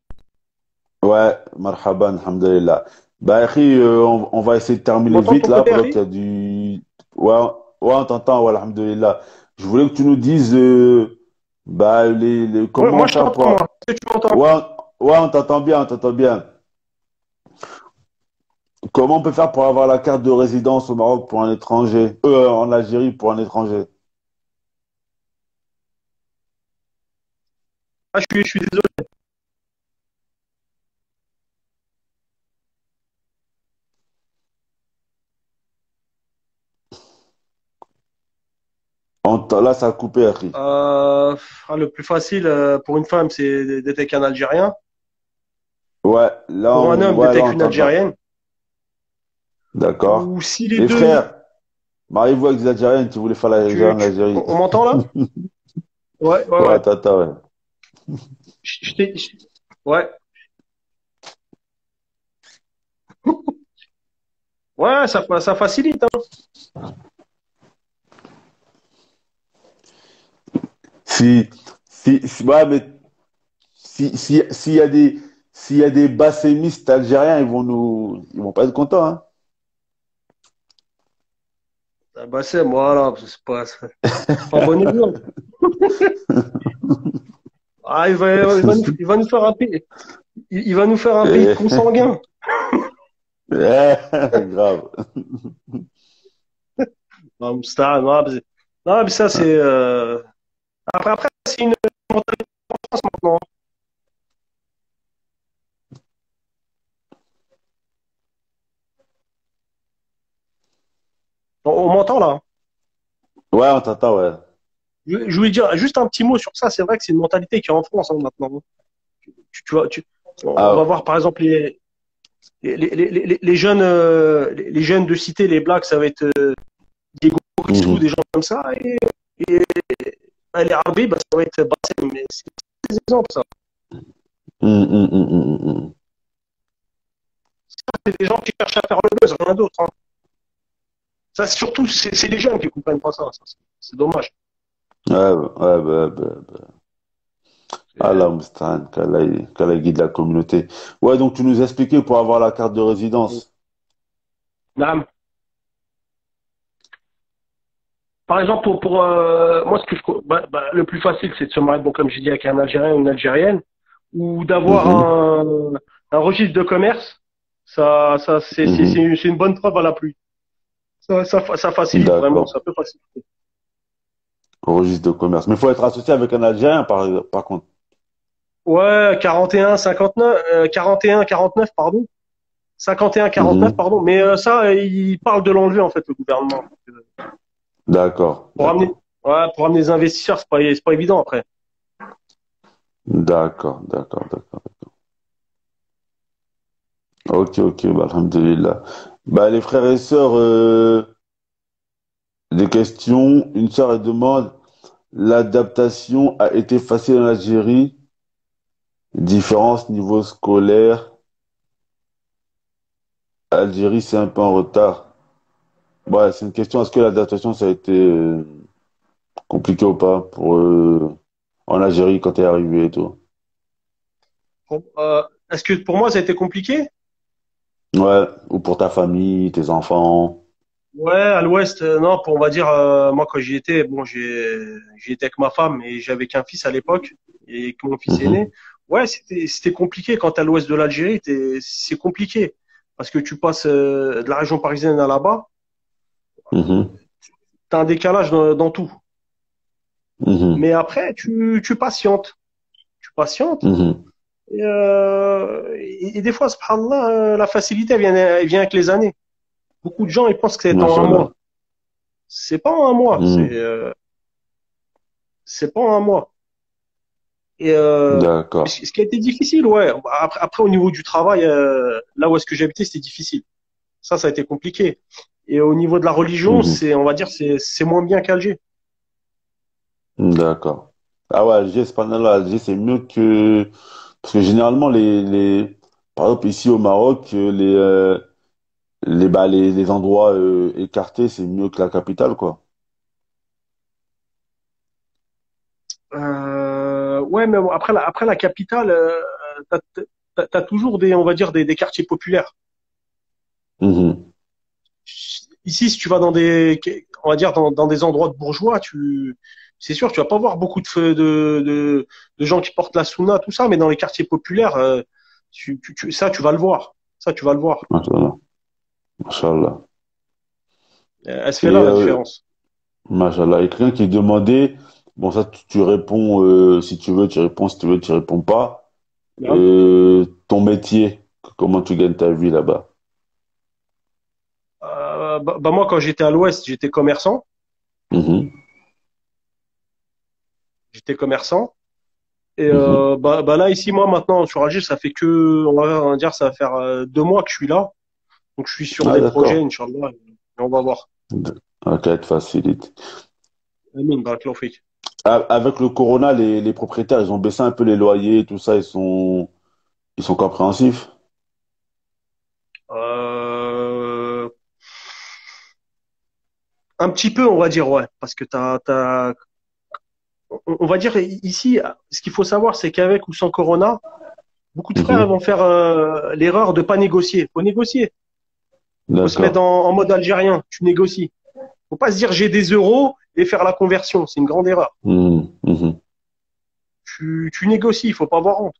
Ouais, marhaban, alhamdulillah. Bah, akhi, on va essayer de Tu terminer m'entends de vite ton là côté, pendant qu'il Harry? y a du. Ouais, ouais, on t'entend, ouais, alhamdulillah. Je voulais que tu nous dises bah, Ouais, moi, comment je faire t'entends, moi. pour. Est-ce que tu m'entends? Ouais, ouais, on t'entend bien, on t'entend bien. Comment on peut faire pour avoir la carte de résidence au Maroc pour un étranger, en Algérie pour un étranger? Ah, je suis désolé. Là, ça a coupé, akhi. Le plus facile pour une femme, c'est d'être avec un Algérien. Pour un homme, Ouais, d'être là, avec on une t'entend. Algérienne. D'accord. Ou si les Les deux, frères, mariez-vous avec des Algériennes, tu voulais faire l'Algérien en Algérie. on m'entend là? Ouais, ouais, Ouais, ouais. tata, ouais. Je- je t'ai- je- ouais, ouais, ça facilite, hein. Si, ouais, mais s'il y a s'il y a des bassémistes algériens, ils vont pas être contents, hein. Ah, bah, c'est moi, là, c'est pas bon exemple. Ah, il va nous faire un pays, il va nous faire un pays de consanguins. Grave. Non, non, mais ça, c'est, après, c'est une mentalité en France maintenant. On m'entend là. Ouais, on t'entend, ouais. Je voulais dire juste un petit mot sur ça. C'est vrai que c'est une mentalité qui est en France hein, maintenant. Tu vois, on va Ah, voir par exemple les jeunes, les jeunes de cité, les blacks, ça va être Diego Rissou, des mhm. gens comme ça. Et les Arabes, bah, ça va être Bassem. Mais c'est des exemples, ça. Mhm. C'est des gens qui cherchent à faire le buzz, rien d'autre. Hein. Ça, surtout, c'est les jeunes qui comprennent pas ça. C'est dommage. Ouais, ouais, Allah Euh, Moustan, qu'Allah guide la communauté. Ouais, donc tu nous expliquais pour avoir la carte de résidence. Naam. Par exemple, moi, le plus facile, c'est de se marier, bon, comme j'ai dit, avec un Algérien ou une Algérienne, ou d'avoir Mhm, un registre de commerce. Ça, mhm. c'est une bonne preuve à la pluie. Ça facilite vraiment, D'accord. ça peut faciliter. Au registre de commerce. Mais il faut être associé avec un Algérien, par contre. Ouais, 41, 59, 41, 49, pardon. 51, 49, Mhm. pardon. Mais ça, il parle de l'enlever, en fait, le gouvernement. D'accord, Pour amener, d'accord. ouais, pour amener les investisseurs, c'est pas évident après. D'accord, d'accord, d'accord. Ok, ok, bah, alhamdulillah. Bah, les frères et sœurs, des questions. Une sœur, elle demande, l'adaptation a été facile en Algérie, différence niveau scolaire. Algérie, c'est un peu en retard. Ouais, c'est une question, est-ce que l'adaptation, ça a été compliqué ou pas pour en Algérie quand t'es arrivé et tout? Est-ce que pour moi, ça a été compliqué? Ouais, ou pour ta famille, tes enfants. Ouais, à l'ouest, non, on va dire, moi, quand j'y étais, bon, j'y étais avec ma femme et j'avais qu'un fils à l'époque et que mon fils est né. Mhm, Ouais, c'était compliqué quand t'es à l'ouest de l'Algérie, c'est compliqué parce que tu passes de la région parisienne à là-bas, mhm, t'as un décalage dans tout. mhm, Mais après, tu patientes, tu patientes mhm. et des fois, subhanallah, la facilité, elle vient avec les années. Beaucoup de gens, ils pensent que c'est en un Machallah. mois. C'est pas en un mois, Mhm. c'est pas en un mois. Et D'accord. ce qui a été difficile, ouais. Après, au niveau du travail, là où est-ce que j'habitais, c'était difficile. Ça a été compliqué. Et au niveau de la religion, Mhm. on va dire, c'est moins bien qu'Alger. D'accord. Ah ouais, Alger, subhanallah, Alger, c'est mieux que... Parce que généralement, par exemple, ici au Maroc, les endroits écartés, c'est mieux que la capitale, quoi. Ouais, mais bon, après la capitale, t'as toujours on va dire, des quartiers populaires. Mhm. Ici, si tu vas on va dire, dans des endroits de bourgeois, c'est sûr, tu vas pas voir beaucoup de gens qui portent la sunna, tout ça, mais dans les quartiers populaires, ça, tu vas le voir. Ça, tu vas le voir. Machallah. Machallah. Elle se Et fait là, la différence. machallah. Et quelqu'un qui demandait, bon, ça, tu réponds si tu veux, tu réponds, si tu veux, tu réponds pas. Hein. Ton métier, comment tu gagnes ta vie là-bas? Moi, quand j'étais à l'Ouest, j'étais commerçant. Mhm. J'étais commerçant. Et Mhm. là, ici, moi, maintenant, sur Alger, ça fait on va dire, ça va faire 2 mois que je suis là. Donc, je suis sur Ah, des projets, d'accord. Inch'Allah, et on va voir. Ok, te facilite. Amin, barakallahu fik. Avec le corona, les propriétaires, ils ont baissé un peu les loyers, tout ça, ils sont compréhensifs. Euh, un petit peu, on va dire, ouais. Parce que on va dire ici, ce qu'il faut savoir, c'est qu'avec ou sans Corona, beaucoup de frères Mhm. vont faire l'erreur de pas négocier. Faut négocier. Faut se mettre D'accord. en mode algérien. Tu négocies. Faut pas se dire j'ai des euros et faire la conversion. C'est une grande erreur. Mhm. Mhm. Tu négocies. Il faut pas avoir honte.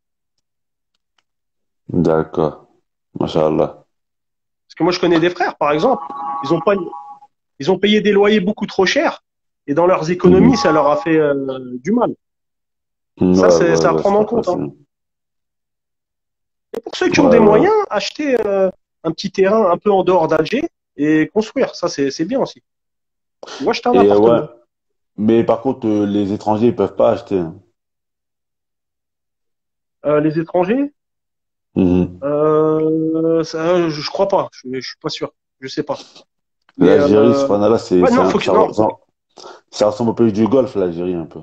D'accord. Machallah. Parce que moi, je connais des frères, par exemple, ils ont pas, ils ont payé des loyers beaucoup trop chers et dans leurs économies, Mhm. ça leur a fait du mal. Ça, Ouais, ouais, c'est à ouais, c'est prendre en pas compte. Hein. facile. Et pour ceux qui ont Ouais, des ouais. moyens, acheter un petit terrain un peu en dehors d'Alger et construire. Ça, c'est bien aussi. Ou acheter un Et ouais, appartement. mais par contre, les étrangers, ils peuvent pas acheter, hein. Les étrangers, Mhm. je crois pas. Je suis pas sûr. Je sais pas. Mais L'Algérie, subhanallah, ouais, non, faut que non, ça ressemble au pays du Golfe, l'Algérie, un peu.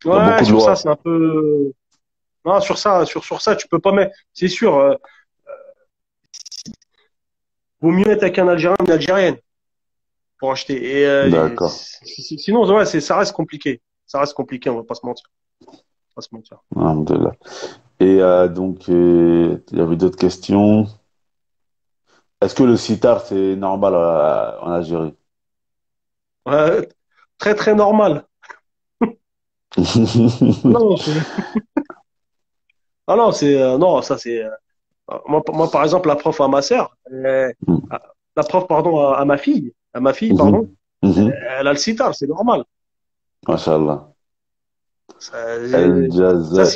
Il y a ouais, beaucoup de sur ça, lois. c'est un peu. Non, sur ça, tu peux pas mettre. C'est sûr. Vaut mieux être avec un Algérien qu'une Algérienne. pour acheter. Et D'accord. sinon, ouais, ça reste compliqué. Ça reste compliqué, on va pas se mentir. On va pas se mentir. Alhamdulillah. Et donc, il y avait d'autres questions. Est-ce que le sitar, c'est normal en Algérie? Ouais, très très normal. Non, ah non, non, ça c'est moi par exemple la prof à ma sœur, la prof pardon à ma fille pardon, Mhm. Mhm. elle a le sitar, c'est normal. Mashallah. Ça, El Jazair.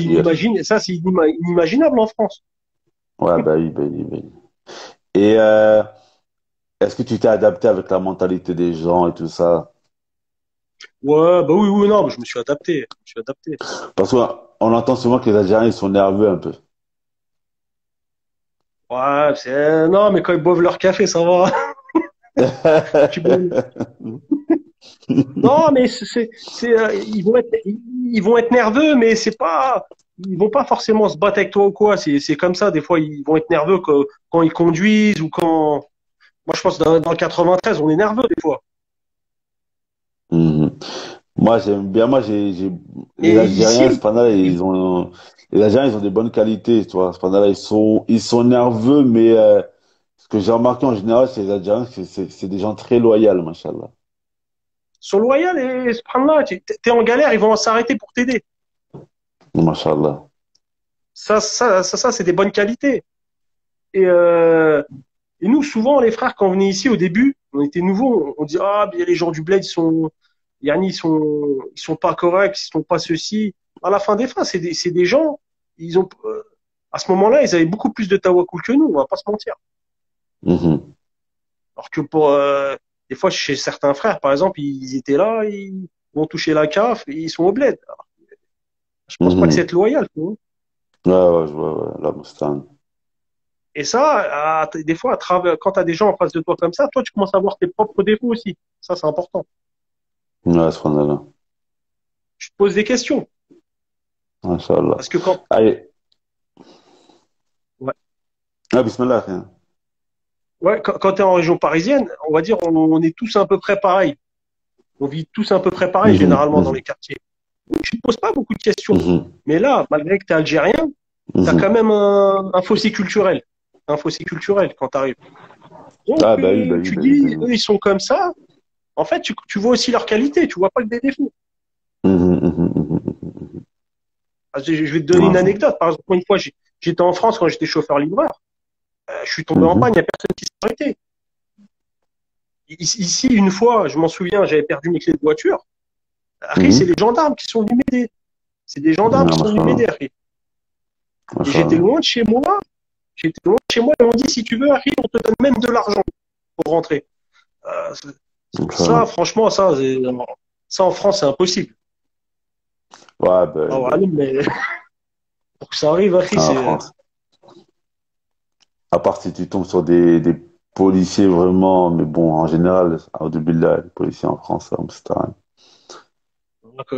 ça c'est inimaginable en France. Ouais, bah oui, bah oui, bah oui. Et est-ce que tu t'es adapté avec la mentalité des gens et tout ça? Ouais, bah oui oui non, mais je me suis adapté, je me suis adapté. Parce qu'on entend souvent que les Algériens, ils sont nerveux un peu. Ouais, c'est non, mais quand ils boivent leur café, ça va. Tu bois- Non, mais ils vont être nerveux, mais c'est pas, ils vont pas forcément se battre avec toi ou quoi. C'est comme ça. Des fois, ils vont être nerveux quand ils conduisent ou quand. Moi, je pense que dans le 93, on est nerveux des fois. Mhm. Moi, j'aime bien. Les Mais Algériens, ici, cependant, ils- les Algériens, ils ont des bonnes qualités, tu vois. Cependant, ils sont nerveux, mais ce que j'ai remarqué en général, c'est les Algériens, c'est des gens très loyaux, machallah. sont loyaux et se prennent là. T'es en galère, ils vont s'arrêter pour t'aider. Machallah. Ça, c'est des bonnes qualités. Et, et nous, souvent, les frères, quand on venait ici au début, on était nouveaux, on dit ah, bien, les gens du bled, Yanni, ils sont pas corrects, ils sont pas ceci. À la fin des fins, c'est des gens, ils ont, à ce moment-là, ils avaient beaucoup plus de tawakkul que nous, on va pas se mentir. Mhm. Alors que des fois, chez certains frères, par exemple, ils étaient là, ils vont toucher la CAF, et ils sont au bled. Alors, je pense pas que c'est Mhm. être loyal, tu vois. Ouais, ouais, je vois, ouais, la Mustang. Et ça, des fois, quand tu as des gens en face de toi comme ça, toi, tu commences à voir tes propres défauts aussi. Ça, c'est important. Ouais, subhanallah. Tu te poses des questions. Machallah. Parce que quand, Allez. ouais, Ah, bismillah, frère. ouais, quand tu es en région parisienne, on va dire, on est tous à peu près pareil. On vit tous à peu près pareil, Mhm, généralement, dans les mhm, quartiers. Donc, tu te poses pas beaucoup de questions. mhm, Mais là, malgré que tu es algérien, tu as quand mhm. même un fossé culturel. Un fossé culturel quand tu arrives. Donc, Ah, bah oui, bah oui, tu bah oui, bah dis, oui. eux, ils sont comme ça. En fait, tu vois aussi leurs qualités, tu vois pas que des défauts. Mhm, mhm, mhm, mhm. Je vais te donner une Mhm. anecdote. Par exemple, une fois, j'étais en France quand j'étais chauffeur-livreur. Je suis tombé en panne, il Mhm, n'y a personne qui s'est arrêté. Ici, une fois, je m'en souviens, j'avais perdu mes clés de voiture. Après, c'est les mhm. gendarmes qui sont venus m'aider. C'est des gendarmes Ah, qui sont venus machallah, m'aider, Harry. Et j'étais machallah. loin de chez moi. J'étais loin de chez moi et on dit, si tu veux, Harry, on te donne même de l'argent pour rentrer. Euh, ça, Machallah. franchement, ça en France, c'est impossible. Ouais, bah Ah oui, bah ouais, oui. mais pour que ça arrive, Harry, Ah, c'est. France. À part si tu tombes sur des policiers vraiment, mais bon, en général, Alhamdoulilah, les policiers en France, c'est un. Donc,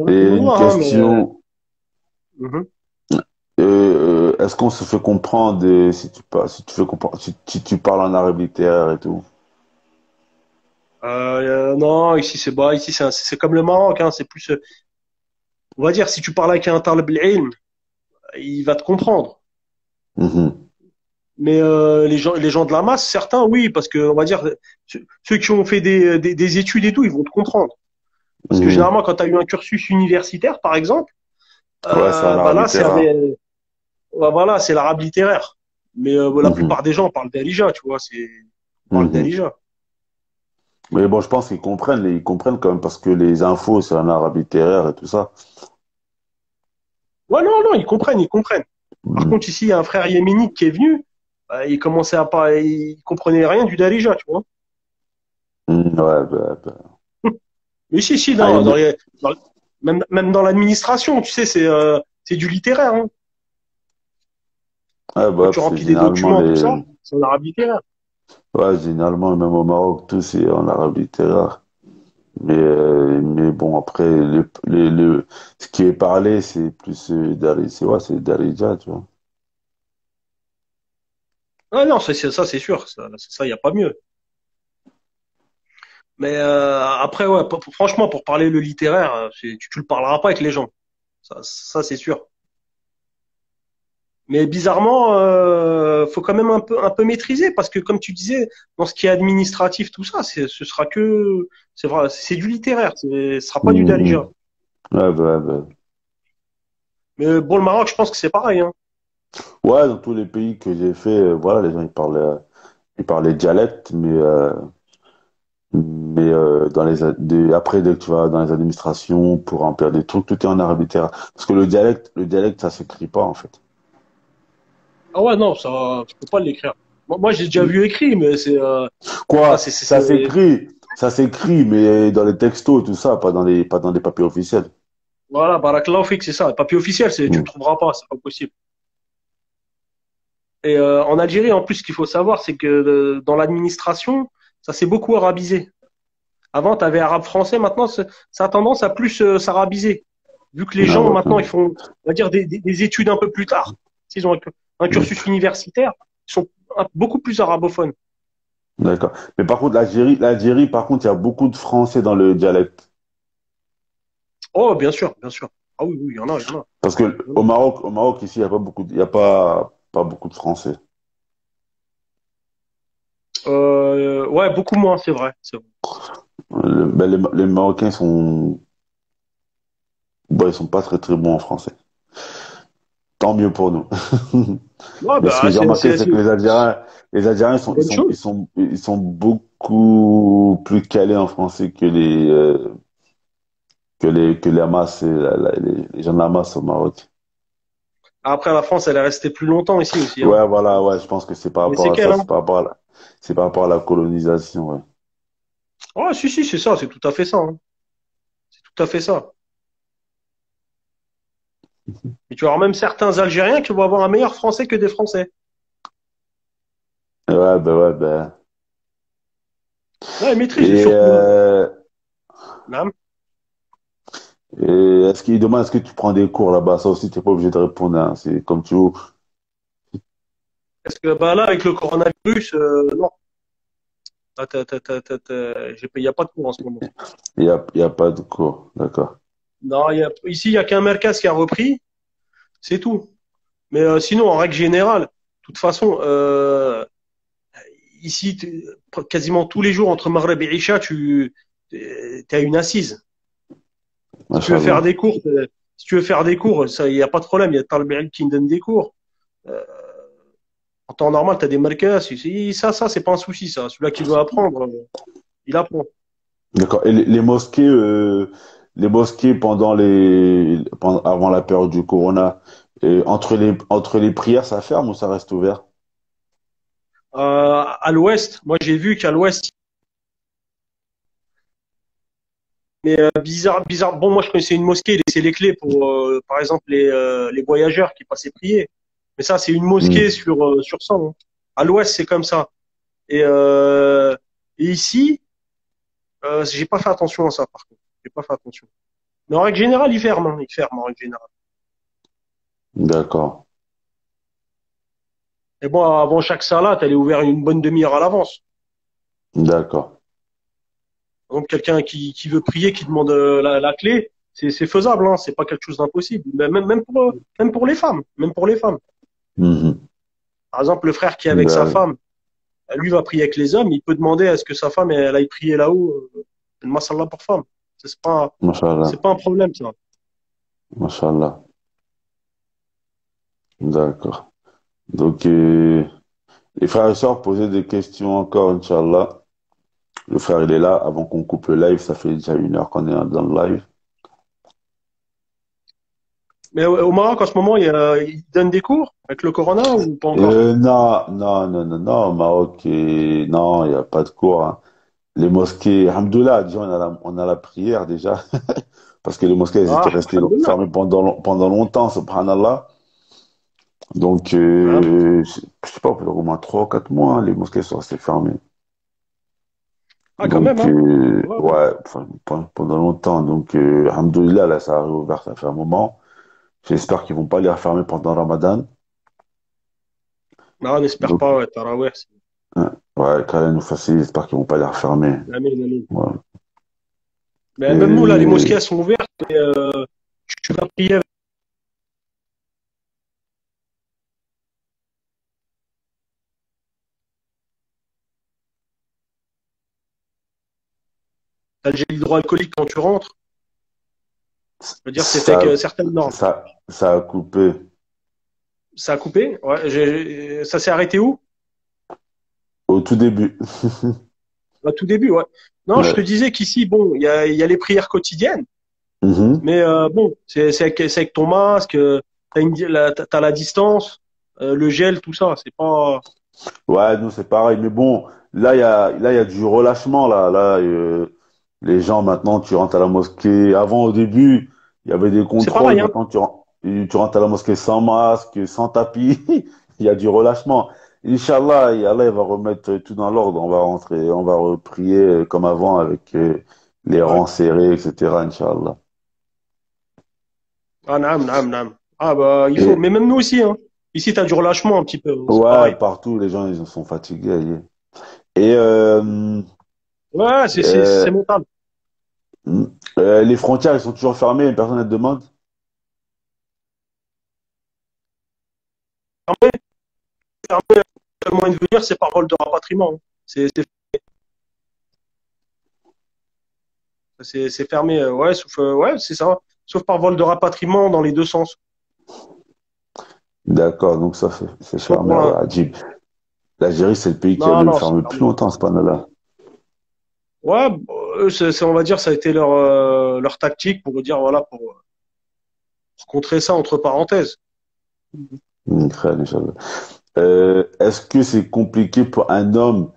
Et une moi, hein, mais. question, Mhm. est-ce qu'on se fait comprendre si tu fais comprendre, si tu parles en arabe littéraire et tout? Non, ici c'est bah, ici c'est comme le Maroc, hein, c'est plus, on va dire, si tu parles avec un talib al-ilm, il va te comprendre. Mhm, Mais les gens de la masse, certains, oui, parce que on va dire, ceux qui ont fait des études et tout, ils vont te comprendre. Parce que mhm. généralement, quand tu as eu un cursus universitaire, par exemple, Ouais, c'est en bah arabe là, littéraire. ouais, voilà, c'est l'arabe littéraire. Mais la plupart Mhm, des gens parlent d'Alija, tu vois, on parle mhm. d'Alija. Mais bon, je pense ils comprennent quand même parce que les infos, c'est en arabe littéraire et tout ça. Ouais, non, non, ils comprennent, ils comprennent. Par Mhm. contre, ici, il y a un frère yéménite qui est venu. Il commençait à pas, il comprenait rien du Darija, tu vois. Mhm, ouais, bah. Mais si, Ah, même dans l'administration, tu sais, c'est du littéraire, hein. ouais, Quand bah, tu parce que remplis des généralement, documents, tout ça, c'est en arabe littéraire. ouais, généralement, même au Maroc, tout c'est en arabe littéraire. Mais bon, après, ce qui est parlé, c'est plus c'est Darija, tu vois. Ah non, ça, c'est sûr. Ça, il n'y a pas mieux. Mais après, ouais, franchement, pour parler le littéraire, tu le parleras pas avec les gens. Ça c'est sûr. Mais bizarrement, faut quand même un peu maîtriser parce que, comme tu disais, dans ce qui est administratif, tout ça, ce sera que, c'est vrai, c'est du littéraire. Ce sera pas du Mhm. Dalija. Ouais, bah, bah. Mais bon, le Maroc, je pense que c'est pareil, hein. Ouais, dans tous les pays que j'ai fait, voilà, les gens ils parlaient dialecte, mais dans après, dès que tu vas dans les administrations pour remplir des trucs, tout est en arabe littéraire. Parce que le dialecte, ça s'écrit pas, en fait. Ah ouais, non, ça, je peux pas l'écrire. Moi, j'ai déjà vu écrit, mais ça, Quoi? Ça s'écrit, mais dans les textos, tout ça, pas dans les papiers officiels. voilà, Barakallahu fik, c'est ça. Papier officiel, tu le Mm. trouveras pas, c'est pas possible. Et en Algérie, en plus, ce qu'il faut savoir, c'est que dans l'administration, ça s'est beaucoup arabisé. Avant, tu avais arabe-français, maintenant, ça a tendance à plus s'arabiser. Vu que les Ah, gens, ouais, maintenant, ils font, on va dire, des études un peu plus tard. S'ils ont un cursus universitaire, ils sont beaucoup plus arabophones. d'accord. Mais par contre, l'Algérie, par contre, il y a beaucoup de Français dans le dialecte. Oh, bien sûr, bien sûr. Ah oui, oui, il y en a, il y en a. Parce que Il y en a. Au Maroc, ici, il y a pas beaucoup, il y a pas beaucoup de Français. Ouais, beaucoup moins, c'est vrai. C'est vrai. Les Marocains bon, ils sont pas très très bons en français. Tant mieux pour nous. Ouais, Mais ce que bah, j'ai remarqué, c'est que c'est les Algériens une bonne chose. ils sont beaucoup plus calés en français que les Hamas et les gens de la Hamas au Maroc. Après, la France, elle est restée plus longtemps ici aussi, hein. Ouais, voilà, ouais, je pense que c'est par Mais rapport c'est à quelle, ça, hein? c'est par rapport à la colonisation, ouais. Oh, si, si, c'est ça, c'est tout à fait ça, hein. C'est tout à fait ça. Et tu vas avoir même certains Algériens qui vont avoir un meilleur français que des Français. Ouais, bah. Là, ils maîtrisent, Et, surtout. euh, Naam. et est-ce qu'il demande est-ce que tu prends des cours là-bas? Ça aussi, t'es pas obligé de répondre, hein. C'est comme tu veux. Parce que bah, là, avec le coronavirus, non. Il n'y a pas de cours en ce moment. Il y a pas de cours, d'accord. Non, ici, il n'y a qu'un Mercas qui a repris, c'est tout. Mais sinon, en règle générale, de toute façon, ici, quasiment tous les jours, entre Maghreb et Isha, as une assise. Si tu veux faire Machallah. des cours, si tu veux faire des cours, ça, il n'y a pas de problème. Il y a Talib Ilm qui me donne des cours. Euh, En temps normal, tu as des Mercas. Ça, c'est pas un souci, ça. Celui-là qui veut apprendre, il apprend. D'accord. Et les mosquées avant la période du corona, entre les prières, ça ferme ou ça reste ouvert? À l'ouest, moi j'ai vu qu'à l'ouest, mais bizarre. Bon, moi je connaissais une mosquée, il laissait les clés pour, par exemple, les voyageurs qui passaient prier. Mais ça, c'est une mosquée Hmm. sur 100, hein. À l'ouest, c'est comme ça. Et, et ici, j'ai pas fait attention à ça, par contre. J'ai pas fait attention. Mais en règle générale, ils ferment, hein. Ils ferment en règle générale. D'accord. Et bon, avant chaque salat, elle est ouverte une bonne demi-heure à l'avance. D'accord. Donc quelqu'un qui veut prier, qui demande la clé, c'est faisable, hein. C'est pas quelque chose d'impossible. Même pour les femmes, même pour les femmes. Mhm. Par exemple, le frère qui est avec sa D'ac- femme, lui va prier avec les hommes, il peut demander à ce que sa femme elle aille prier là-haut, une massallah pour femme. C'est Machallah. pas un problème ça. Machallah. D'accord. Donc, les frères et sœurs posaient des questions encore, Inch'Allah. Le frère, il est là. Avant qu'on coupe le live, ça fait déjà 1 heure qu'on est dans le live. Mais au Maroc en ce moment, ils donnent des cours avec le corona ou pas encore? Non, au Maroc, non, il n'y a pas de cours, hein. Les mosquées, alhamdoulilah, déjà, on a la prière déjà, parce que les mosquées, elles étaient Ah, restées alhamdoulilah. fermées pendant longtemps, subhanallah. Donc, Hein. je sais pas, peut-être au moins 3 ou 4 mois, hein, les mosquées sont restées fermées. Ah, quand même, Donc, hein. Ouais, ouais. ouais, enfin, pendant longtemps. Donc, alhamdoulilah, là, ça a réouvert, ça fait un moment. J'espère qu'ils vont pas les refermer pendant Ramadan. Non, on n'espère Donc, pas, ouais, Taraweh. ouais. Ouais, qu'Allah nous facilite, j'espère qu'ils vont pas les refermer. Amen, amen. Ouais. Mais même nous, là, les mosquées, Et elles sont ouvertes. Mais, tu vas prier avec le gel hydroalcoolique quand tu rentres. Je veux dire, c'est fait que ça, certaines normes. ça a coupé. Ça a coupé. Ouais, ça s'est arrêté où? Au tout début. Au tout début, ouais. Non, je te Ouais. disais qu'ici, bon, il y a les prières quotidiennes. Mhm. Mais bon, c'est avec ton masque, t'as la distance, le gel, tout ça. C'est pas. Ouais, nous c'est pareil. Mais bon, là, il y a du relâchement là. Les gens maintenant, tu rentres à la mosquée. Avant, au début, il y avait des C'est contrôles. pareil, hein. Maintenant, tu rentres à la mosquée sans masque, sans tapis. Il y a du relâchement. Inch'Allah, et Allah il va remettre tout dans l'ordre. On va rentrer, on va reprier comme avant avec les Ouais. rangs serrés, etc. Inch'Allah. Ah, naam, naam, naam. Ah, bah, il faut. Et Mais même nous aussi, hein. Ici, t'as du relâchement un petit peu, hein. C'est ouais, pareil. partout, les gens ils sont fatigués. Aïe. Et Ouais, c'est euh, mental. les frontières, elles sont toujours fermées. Personne ne te demande. Fermé, fermé, le moyen de venir, c'est par vol de rapatriement, hein. C'est fermé, ouais, sauf, ouais, c'est ça. Sauf par vol de rapatriement dans les deux sens. D'accord, donc c'est Soit fermé. pour Ah ouais, un. Adjib. L'Algérie, c'est le pays qui Non, avait non, c'est fermé fermé. plus longtemps, ce panneau-là. Ouais, eux, on va dire, ça a été leur tactique pour dire, voilà, pour contrer ça entre parenthèses. Khair, Inch'Allah. Est-ce que c'est compliqué pour un homme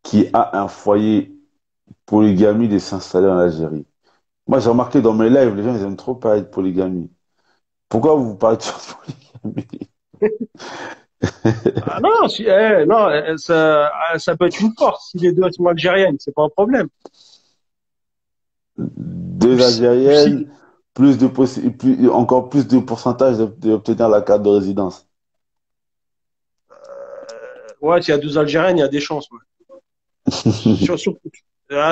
qui a un foyer polygamie de s'installer en Algérie? Moi, j'ai remarqué dans mes lives, les gens, ils aiment trop parler de polygamie. Pourquoi vous parlez toujours de polygamie? Ah non, non, ça peut être une force si les deux sont algériennes, c'est pas un problème. Et Deux puis Algériennes, si, encore plus de pourcentage d'obtenir la carte de résidence. ouais, s'il y a deux algériennes, il y a des chances. Ouais. Surtout,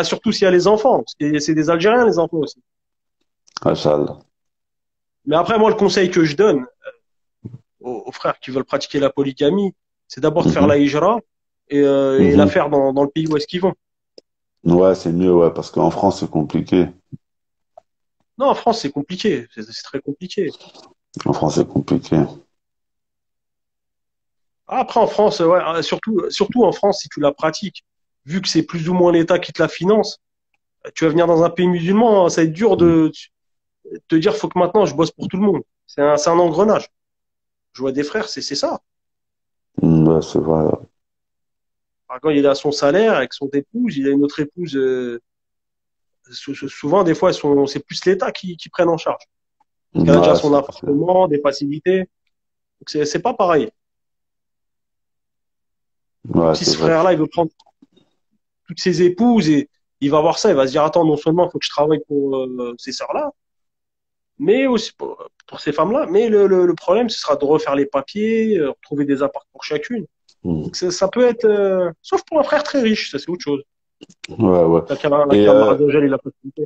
surtout s'il y a les enfants, parce que c'est des Algériens les enfants aussi. Inch'Allah. Mais après, moi, le conseil que je donne aux frères qui veulent pratiquer la polygamie, c'est d'abord de faire la Mhm. hijra et la Mhm. faire dans le pays où est-ce qu'ils vont. Ouais, c'est mieux, ouais, parce qu'en France, c'est compliqué. Non, en France, c'est compliqué, c'est très compliqué. En France, c'est compliqué. Après, en France, ouais, surtout en France, si tu la pratiques, vu que c'est plus ou moins l'État qui te la finance, tu vas venir dans un pays musulman, hein, ça va être dur de te dire, faut que maintenant je bosse pour tout le monde. C'est un engrenage. Je vois des frères, c'est ça. Ouais, c'est vrai. Quand il a son salaire avec son épouse, il a une autre épouse. Souvent, des fois, c'est plus l'État qui prenne en charge. Parce qu'elle a déjà Ouais, son appartement, des facilités. Donc, c'est pas pareil. Donc, ouais, si c'est ce vrai. frère-là, il veut prendre toutes ses épouses et il va voir ça, il va se dire, attends, non seulement il faut que je travaille pour ces sœurs-là, mais aussi pour ces femmes-là, mais le problème, ce sera de refaire les papiers, trouver des apparts pour chacune. Mm. Donc, ça peut être, sauf pour un frère très riche, ça c'est autre chose. Ouais, ouais. La Et, Camarade d'Angèle, il a possibilité.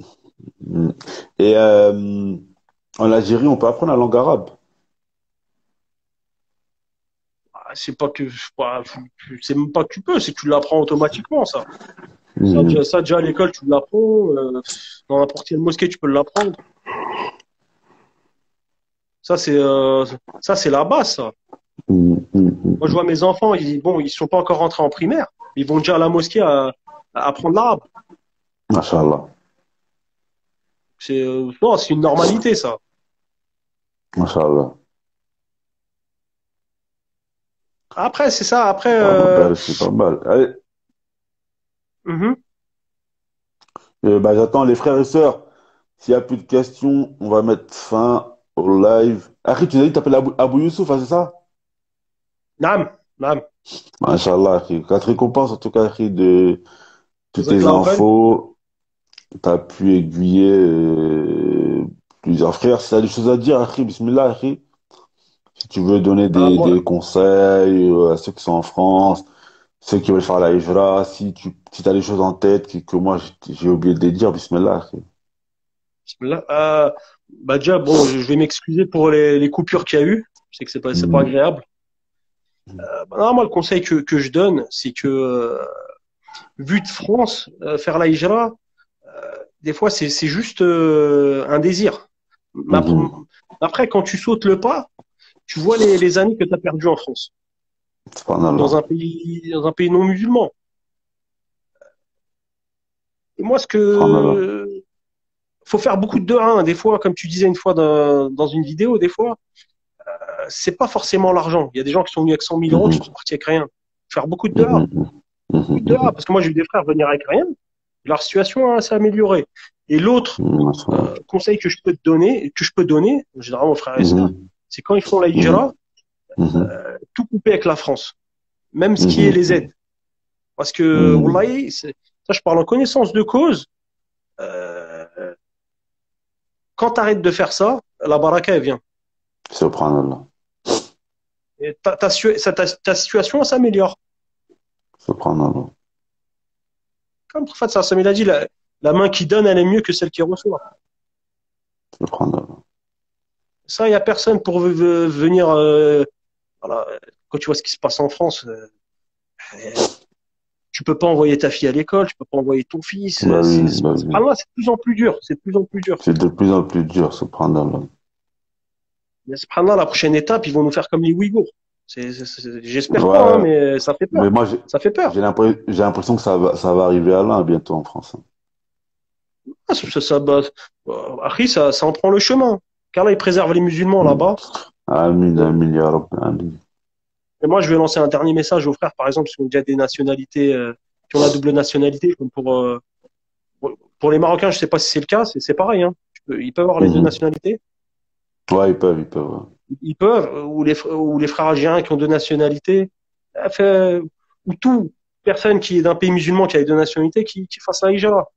mm. et en Algérie, on peut apprendre la langue arabe. Ah, c'est pas que, c'est même pas que tu peux, c'est que tu l'apprends automatiquement, ça. Mm. Ça, déjà à l'école, tu l'apprends. Dans n'importe quelle mosquée, tu peux l'apprendre. Ça, c'est euh, ça, c'est la base, ça. Mm, mm, Moi, je mm. vois mes enfants, bon, ils sont pas encore rentrés en primaire. Ils vont déjà à la mosquée à apprendre l'arabe. Masha'Allah. Non, c'est une normalité, ça. Masha'Allah. Après, c'est ça. Après, Ben, c'est pas mal. Allez, mhm. bah, j'attends les frères et sœurs. S'il n'y a plus de questions, on va mettre fin au live. Akhi, tu as dit que tu t'appelles Abou Youssouf, hein, c'est ça? Naam, naam. Masha'Allah, Akhi. Quatre récompenses, en tout cas, Akhi, de toutes tes Jazakallahu khair. infos. Tu as pu aiguiller plusieurs frères. Si tu as des choses à dire, Akhi, Bismillah, Akhi. Si tu veux donner Ah, moi, des conseils à ceux qui sont en France, ceux qui veulent faire la hijra, si t'as des choses en tête que moi j'ai oublié de les dire, bismillah, akhi. Là, bah déjà, bon, je vais m'excuser pour les coupures qu'il y a eu. Je sais que c'est pas Mhm. agréable. Bah, non, moi, le conseil que je donne, c'est que, vu de France, faire la hijra, des fois, c'est juste un désir. Mais Mhm. après, quand tu sautes le pas, tu vois les années que tu as perdues en France ou Subhanallah. dans un pays non musulman. Et moi, ce Subhanallah. que faut faire beaucoup de 2-1. Des fois, comme tu disais une fois dans une vidéo, des fois, c'est pas forcément l'argent. Il y a des gens qui sont venus avec 100 000 euros qui sont Mhm. partis avec rien. Faire beaucoup de 2-1. Mhm. Beaucoup Mhm. de 2-1. Mhm. Parce que moi, j'ai eu des frères venir avec rien. Leur situation hein, s'est améliorée. Et l'autre Mhm. Subhanallah. conseil que je peux te donner, que je peux donner, généralement aux frères et sœurs, Mhm. c'est quand ils font la Mhm. hijra, Mhm. tout couper avec la France. Même ce qui est les Mhm. aides. Parce que, Mhm. wallahi, ça, je parle en connaissance de cause. Euh, quand tu arrêtes de faire ça, la baraka, elle vient. Subhanallah. Et ta situation s'améliore. Subhanallah. Comme Prophet Sallallahu il a dit, la main qui donne, elle est mieux que celle qui reçoit. Subhanallah. Ça, il n'y a personne pour venir. Voilà, quand tu vois ce qui se passe en France, tu peux pas envoyer ta fille à l'école, tu peux pas envoyer ton fils. Bah oui, bah oui. C'est de plus en plus dur. C'est de plus en plus dur. C'est de plus en plus dur, subhanallah. Mais subhanallah, la prochaine étape, ils vont nous faire comme les Ouïghours. J'espère pas, hein, Ouais, mais ça fait mais peur. moi, Ça fait peur. j'ai l'impression que ça va arriver à là bientôt en France. Ah, bah, Akhi, ça en prend le chemin. Car là, ils préservent les musulmans Mm. là-bas. Amin, amin, ya Rabbi, amin. Et moi, je vais lancer un dernier message aux frères, par exemple, qui ont déjà des nationalités, qui ont la double nationalité, comme pour les Marocains, je sais pas si c'est le cas, c'est pareil, hein. Ils peuvent avoir les deux Mhm. nationalités. Ouais, ils peuvent. Ouais. Ils peuvent, ou les frères algériens qui ont deux nationalités, fait, ou tout personne qui est d'un pays musulman qui a les deux nationalités qui fasse la hijra.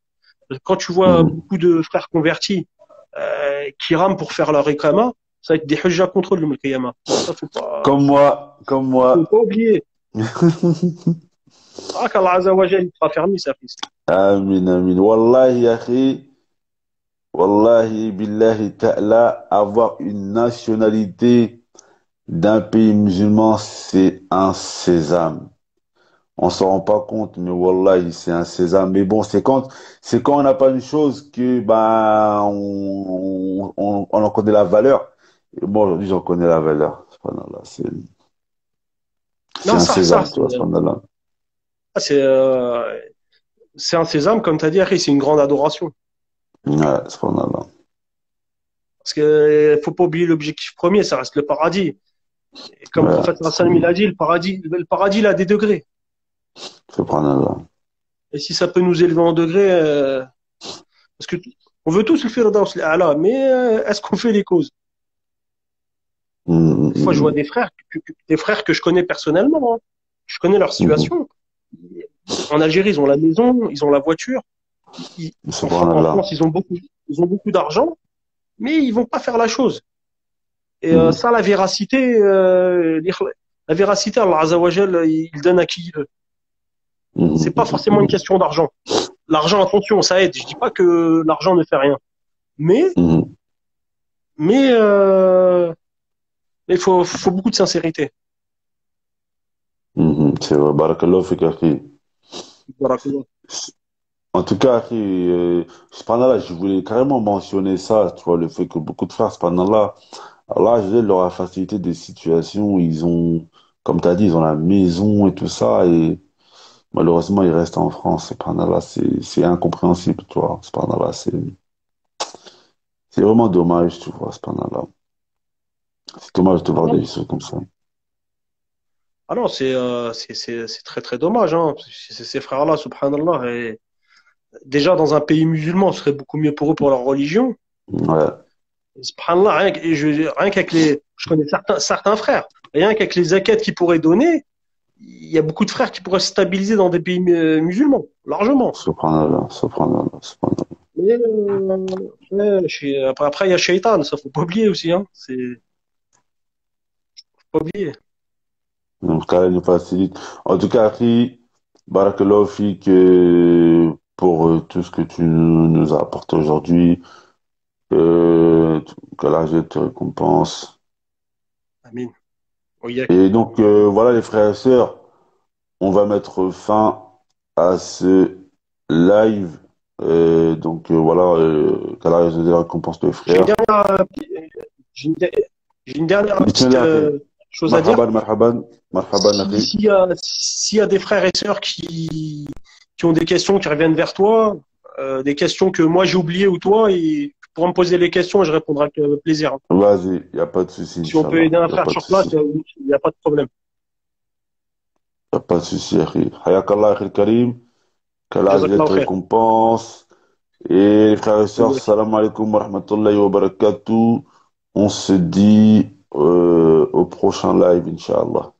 Quand tu vois Mhm. beaucoup de frères convertis qui rament pour faire leur iqama, ça va être des hujjas contre le qiyamah. Ça, Comme moi, comme faut moi. pas oublier. Ah, qu'Allah Azza wa Jal, il te fera fermer ça, fils. Amin, amin. Wallahi, akhi, wallahi, billahi ta'ala, avoir une nationalité d'un pays musulman, c'est un sésame. On s'en rend pas compte, mais wallahi, c'est un sésame. Mais bon, c'est quand on n'a pas une chose que, ben, on en connaît la valeur. Et moi, aujourd'hui, j'en connais la valeur. Subhanallah, c'est Non, un ça, sésame, tu vois, subhanallah. c'est, euh, c'est un sésame, comme tu as dit, Harry, c'est une grande adoration. Ouais, subhanallah. Parce que faut pas oublier l'objectif premier, ça reste le paradis. Et comme le Ouais, prophète sallam, il subhanallah. a dit, le paradis, il a des degrés. Subhanallah. Et si ça peut nous élever en degrés, parce que on veut tous le faire dans l'A'la, mais est-ce qu'on fait les causes? Mm, Des fois, je vois mm, des frères que je connais personnellement, hein. Je connais leur mm, mm. situation. En Algérie, ils ont la maison, ils ont la voiture. En Subhanallah. France, ils ont beaucoup d'argent, mais ils vont pas faire la chose. Et Mm, ça, la véracité, Allah Azza wa Jal, il donne à qui il veut. mm, C'est pas mm, forcément une mm, question d'argent. L'argent, attention, ça aide. Je dis pas que l'argent ne fait rien, mais mm, mais il faut beaucoup de sincérité. c'est vrai. Barakallahu fik, akhi. Barakallah. En tout cas, akhi, subhanallah, je voulais carrément mentionner ça, tu vois, le fait que beaucoup de frères, subhanallah, Allah, je leur a facilité des situations où ils ont, comme tu as dit, ils ont la maison et tout ça, et malheureusement, ils restent en France, subhanallah, c'est incompréhensible, tu vois, subhanallah, c'est vraiment dommage, tu vois, subhanallah. C'est dommage de voir des choses comme ça. Ah non, c'est très très dommage, hein. Ces frères-là, subhanallah, et déjà dans un pays musulman, ce serait beaucoup mieux pour eux pour leur religion. Ouais. Subhanallah, rien qu'avec je connais certains frères, rien qu'avec les zakats qu'ils pourraient donner, il y a beaucoup de frères qui pourraient se stabiliser dans des pays musulmans, largement. Subhanallah, subhanallah, subhanallah. Mais ouais, après, il y a Shaitan, ça faut pas oublier aussi, hein. Faut pas oublier. Donc, Allah nous facilite. En tout cas, akhi, Barakallahu fik pour tout ce que tu nous as apporté aujourd'hui. Que je te récompense. Amin. Oui, Et donc, voilà, les frères et sœurs, on va mettre fin à ce live. Voilà, qu'Allah te récompense les j'ai une frères. j'ai une, j'ai une dernière petite Bismillah, akhi. chose à dire. Marhaban, marhaban, marhaban, akhi. S'il y a des frères et sœurs qui ont des questions qui reviennent vers toi, des questions que moi j'ai oubliées ou toi, et tu pourras me poser les questions et je répondrai avec plaisir, hein. Vas-y, il n'y a pas de souci, Si on peut Inch'Allah. aider un Il n'y a frère pas de sur place, souci. il n'y a pas de problème. Il n'y a pas de souci, akhi. Hayakallah, akhi Karim. Qu'Allah Jazakallah te frère. récompense. Et les frères et sœurs, Oui, salam alaikum wa rahmatullahi wa barakatuh. On se dit au prochain live, Inch'Allah.